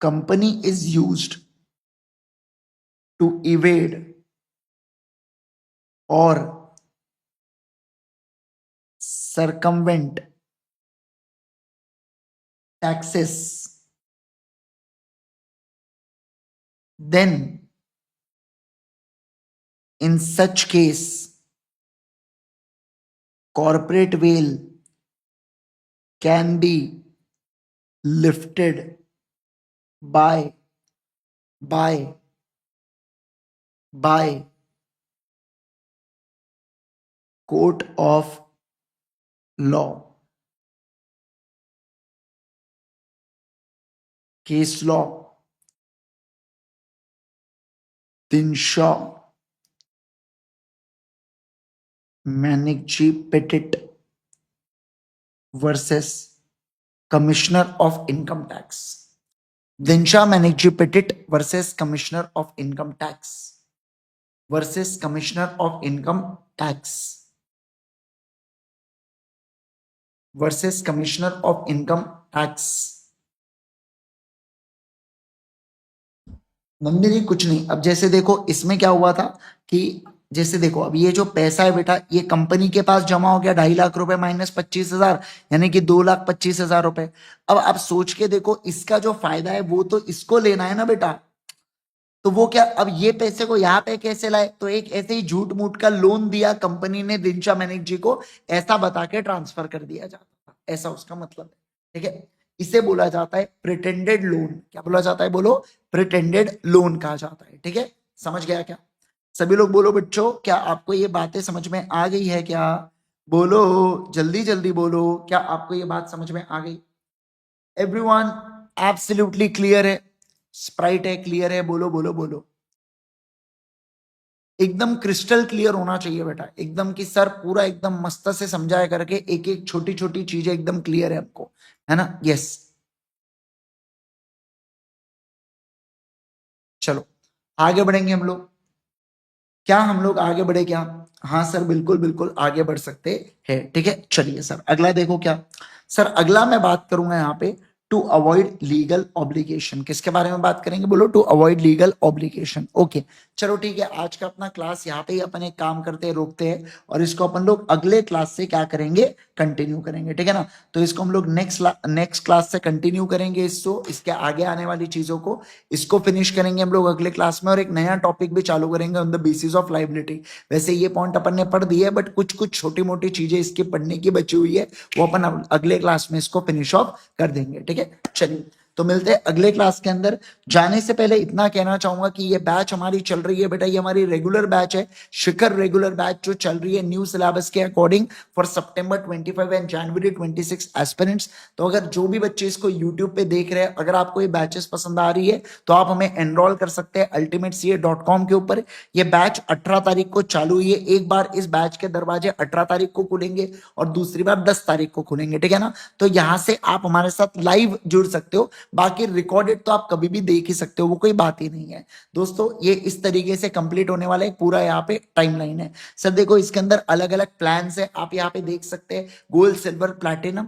S1: company is used to evade और circumvent taxes, then in such case corporate veil can be lifted by by by court of law। case law Dinshaw Maneckji Petit versus commissioner of income tax. Dinshaw Maneckji Petit versus commissioner of income tax, versus commissioner of income tax, versus commissioner of income tax. Nandini कुछ नहीं, अब जैसे देखो इसमें क्या हुआ था कि जैसे देखो अब ये जो पैसा है बेटा, ये कंपनी के पास जमा हो गया 2.5 लाख रुपए माइनस 25,000, यानी कि 2,25,000 रुपए। अब आप सोच के देखो इसका जो फायदा है वो तो इसको लेना है ना बेटा, तो वो क्या, अब ये पैसे को यहाँ पे कैसे लाए, तो एक ऐसे ही झूठ मूठ का लोन दिया कंपनी ने दिनशा मैनेक जी को, ऐसा बता के ट्रांसफर कर दिया जाता था, ऐसा उसका मतलब है, ठीक है। इसे बोला जाता है प्रिटेंडेड लोन। क्या बोला जाता है बोलो, प्रिटेंडेड लोन कहा जाता है, ठीक है। समझ गया क्या, सभी लोग बोलो बच्चों, क्या आपको ये बातें समझ में आ गई है क्या, बोलो जल्दी जल्दी बोलो, क्या आपको ये बात समझ में आ गई। एवरीवन एब्सोल्युटली क्लियर है, स्प्राइट है, क्लियर है, बोलो बोलो बोलो, एकदम क्रिस्टल क्लियर होना चाहिए बेटा, एकदम कि सर पूरा एकदम मस्त से समझाया करके, एक एक छोटी छोटी चीजें एकदम क्लियर है आपको, है ना, यस। चलो आगे बढ़ेंगे हम लोग, क्या हम लोग आगे बढ़े क्या, हाँ सर बिल्कुल बिल्कुल आगे बढ़ सकते हैं, ठीक है। चलिए सर अगला देखो क्या, सर अगला मैं बात करूंगा यहाँ पे टू अवॉइड लीगल ऑब्लिगेशन। किसके बारे में बात करेंगे बोलो, to avoid legal obligation, okay. चलो ठीक है, आज का अपना क्लास यहाँ पे ही अपन एक काम करते हैं, रोकते हैं, और इसको अपन लोग अगले क्लास से क्या करेंगे, कंटिन्यू करेंगे, ठीक है ना। तो इसको हम लोग नेक्स्ट क्लास से कंटिन्यू करेंगे, इसको इसके आगे आने वाली चीजों को इसको फिनिश करेंगे हम लोग अगले क्लास में, और एक नया टॉपिक भी चालू करेंगे on the basis of liability. वैसे ये पॉइंट अपन ने पढ़ दिए, बट कुछ कुछ छोटी मोटी चीजें इसकी पढ़ने की बची हुई है, वो अपन अगले क्लास में इसको फिनिश ऑफ कर देंगे, ठीक है। चलिए तो मिलते हैं अगले क्लास के अंदर। जाने से पहले इतना कहना चाहूंगा कि ये बैच हमारी चल रही है बेटा, ये हमारी रेगुलर बैच है, शिखर रेगुलर बैच जो चल रही है न्यू सिलेबस के according for September 25 and January 26 aspirants. तो अगर जो भी बच्चे इसको यूट्यूब पे देख रहे हैं, अगर आपको ये बैचेस पसंद आ रही है तो आप हमें एनरोल कर सकते हैं ultimatecA.com के ऊपर। ये बैच 18 तारीख को चालू हुई है। एक बार इस बैच के दरवाजे 18 तारीख को खुलेंगे और दूसरी बार 10 तारीख को खुलेंगे, ठीक है ना। तो यहां से आप हमारे साथ लाइव जुड़ सकते हो, बाकी रिकॉर्डेड तो आप कभी भी देख ही सकते हो, वो कोई बात ही नहीं है दोस्तों। ये इस तरीके से कंप्लीट होने वाला है पूरा, यहाँ पे टाइमलाइन है सर। देखो इसके अंदर अलग अलग प्लान है, आप यहाँ पे देख सकते हैं gold silver platinum.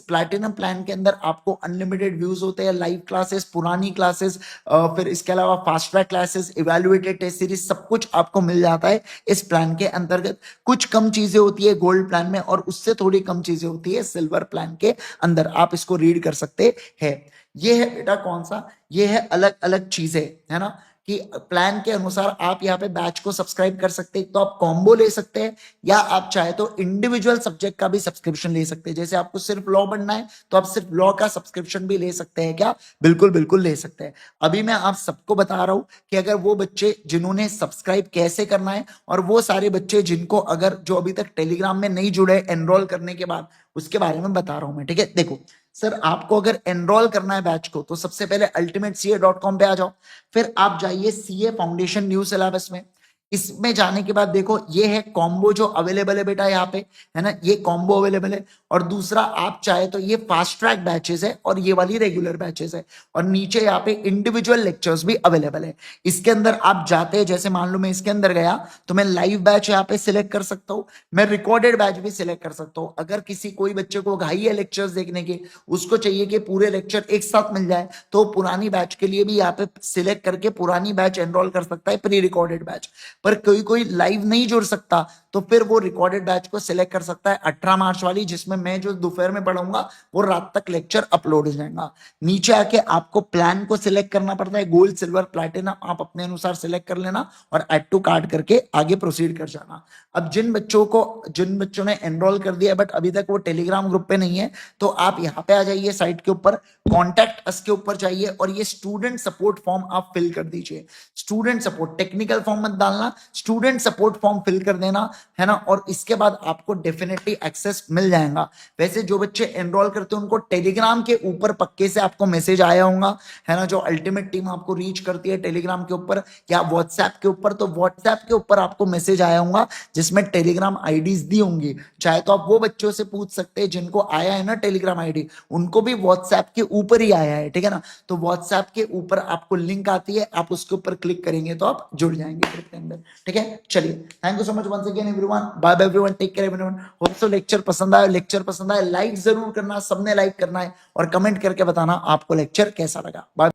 S1: Platinum plan के अंदर आपको अनलिमिटेड व्यूज होते हैं, लाइव क्लासेस, पुरानी क्लासेस, फिर इसके अलावा fast track classes, evaluated test series, सब कुछ आपको मिल जाता है इस प्लान के अंतर्गत। कुछ कम चीजें होती है गोल्ड प्लान में और उससे थोड़ी कम चीजें होती है सिल्वर प्लान के अंदर, आप इसको रीड कर सकते हैं। ये है बेटा कौन सा, ये है अलग अलग चीजें, है ना, कि प्लान के अनुसार आप यहाँ पे बैच को सब्सक्राइब कर सकते हैं। तो आप कॉम्बो ले सकते हैं या आप चाहे तो इंडिविजुअल सब्जेक्ट का भी सब्सक्रिप्शन ले सकते हैं। जैसे आपको सिर्फ लॉ बनना है तो आप सिर्फ लॉ का सब्सक्रिप्शन भी ले सकते हैं क्या, बिल्कुल बिल्कुल ले सकते हैं। अभी मैं आप सबको बता रहा हूं कि अगर वो बच्चे जिन्होंने सब्सक्राइब कैसे करना है, और वो सारे बच्चे जिनको अगर जो अभी तक टेलीग्राम में नहीं जुड़े एनरोल करने के बाद, उसके बारे में बता रहा हूं मैं, ठीक है। देखो सर, आपको अगर एनरोल करना है बैच को तो सबसे पहले ultimatecA.com पे आ जाओ, फिर आप जाइए सीए फाउंडेशन न्यू सिलेबस में। इसमें जाने के बाद देखो ये है कॉम्बो जो अवेलेबल है बेटा यहाँ पे, है ना, ये कॉम्बो अवेलेबल है। और दूसरा आप चाहे तो ये फास्ट ट्रैक बैचेस है और ये वाली रेगुलर बैचेस है, और नीचे यहाँ पे इंडिविजुअल लेक्चर्स भी अवेलेबल है। इसके अंदर आप जाते हैं, जैसे मान लो मैं इसके अंदर गया तो मैं लाइव बैच यहाँ पे सिलेक्ट कर सकता हूँ, मैं रिकॉर्डेड बैच भी सिलेक्ट कर सकता हूँ। अगर किसी कोई बच्चे को घाई है लेक्चर्स देखने की, उसको चाहिए कि पूरे लेक्चर एक साथ मिल जाए, तो पुरानी बैच के लिए भी यहाँ पे सिलेक्ट करके पुरानी बैच एनरोल कर सकता है, प्री रिकॉर्डेड बैच। पर कोई कोई लाइव नहीं जुड़ सकता तो फिर वो रिकॉर्डेड बैच को सिलेक्ट कर सकता है 18 मार्च वाली, जिसमें मैं जो दोपहर में पढ़ाऊंगा वो रात तक लेक्चर अपलोड हो जाएगा। नीचे आके आपको प्लान को सिलेक्ट करना पड़ता है, गोल्ड सिल्वर प्लैटिनम आप अपने अनुसार सिलेक्ट कर लेना और ऐड टू कार्ट करके आगे प्रोसीड कर जाना। अब जिन बच्चों ने एनरोल कर दिया बट अभी तक वो टेलीग्राम ग्रुप पे नहीं है, तो आप यहाँ पे आ जाइए साइट के ऊपर, कॉन्टैक्ट अस के ऊपर जाइए और ये स्टूडेंट सपोर्ट फॉर्म आप फिल कर दीजिए। स्टूडेंट सपोर्ट, टेक्निकल फॉर्म मत डालना, स्टूडेंट सपोर्ट फॉर्म फिल कर देना, है ना। और इसके बाद आपको डेफिनेटली एक्सेस मिल जाएगा। वैसे जो बच्चे एनरोल करते हैं उनको टेलीग्राम के ऊपर पक्के से आपको मैसेज आया होगा, है ना, जो अल्टीमेट टीम आपको रीच करती है टेलीग्राम के ऊपर या व्हाट्सएप के ऊपर, तो व्हाट्सएप के ऊपर आपको मैसेज आया होगा जिसमें टेलीग्राम आईडीज दी होंगी। चाहे तो आप वो बच्चों से पूछ सकते हैं जिनको आया है ना टेलीग्राम आईडी, उनको भी व्हाट्सएप के ऊपर ही आया है, ठीक है ना। तो व्हाट्सएप के ऊपर आपको लिंक आती है, आप उसके ऊपर क्लिक करेंगे तो आप जुड़ जाएंगे ग्रुप के अंदर, ठीक है। चलिए, thank you so much once again everyone, bye bye everyone, take care everyone. Hope so lecture पसंद आया, लाइक जरूर करना, सबने लाइक करना है और कमेंट करके बताना आपको लेक्चर कैसा लगा। बाय।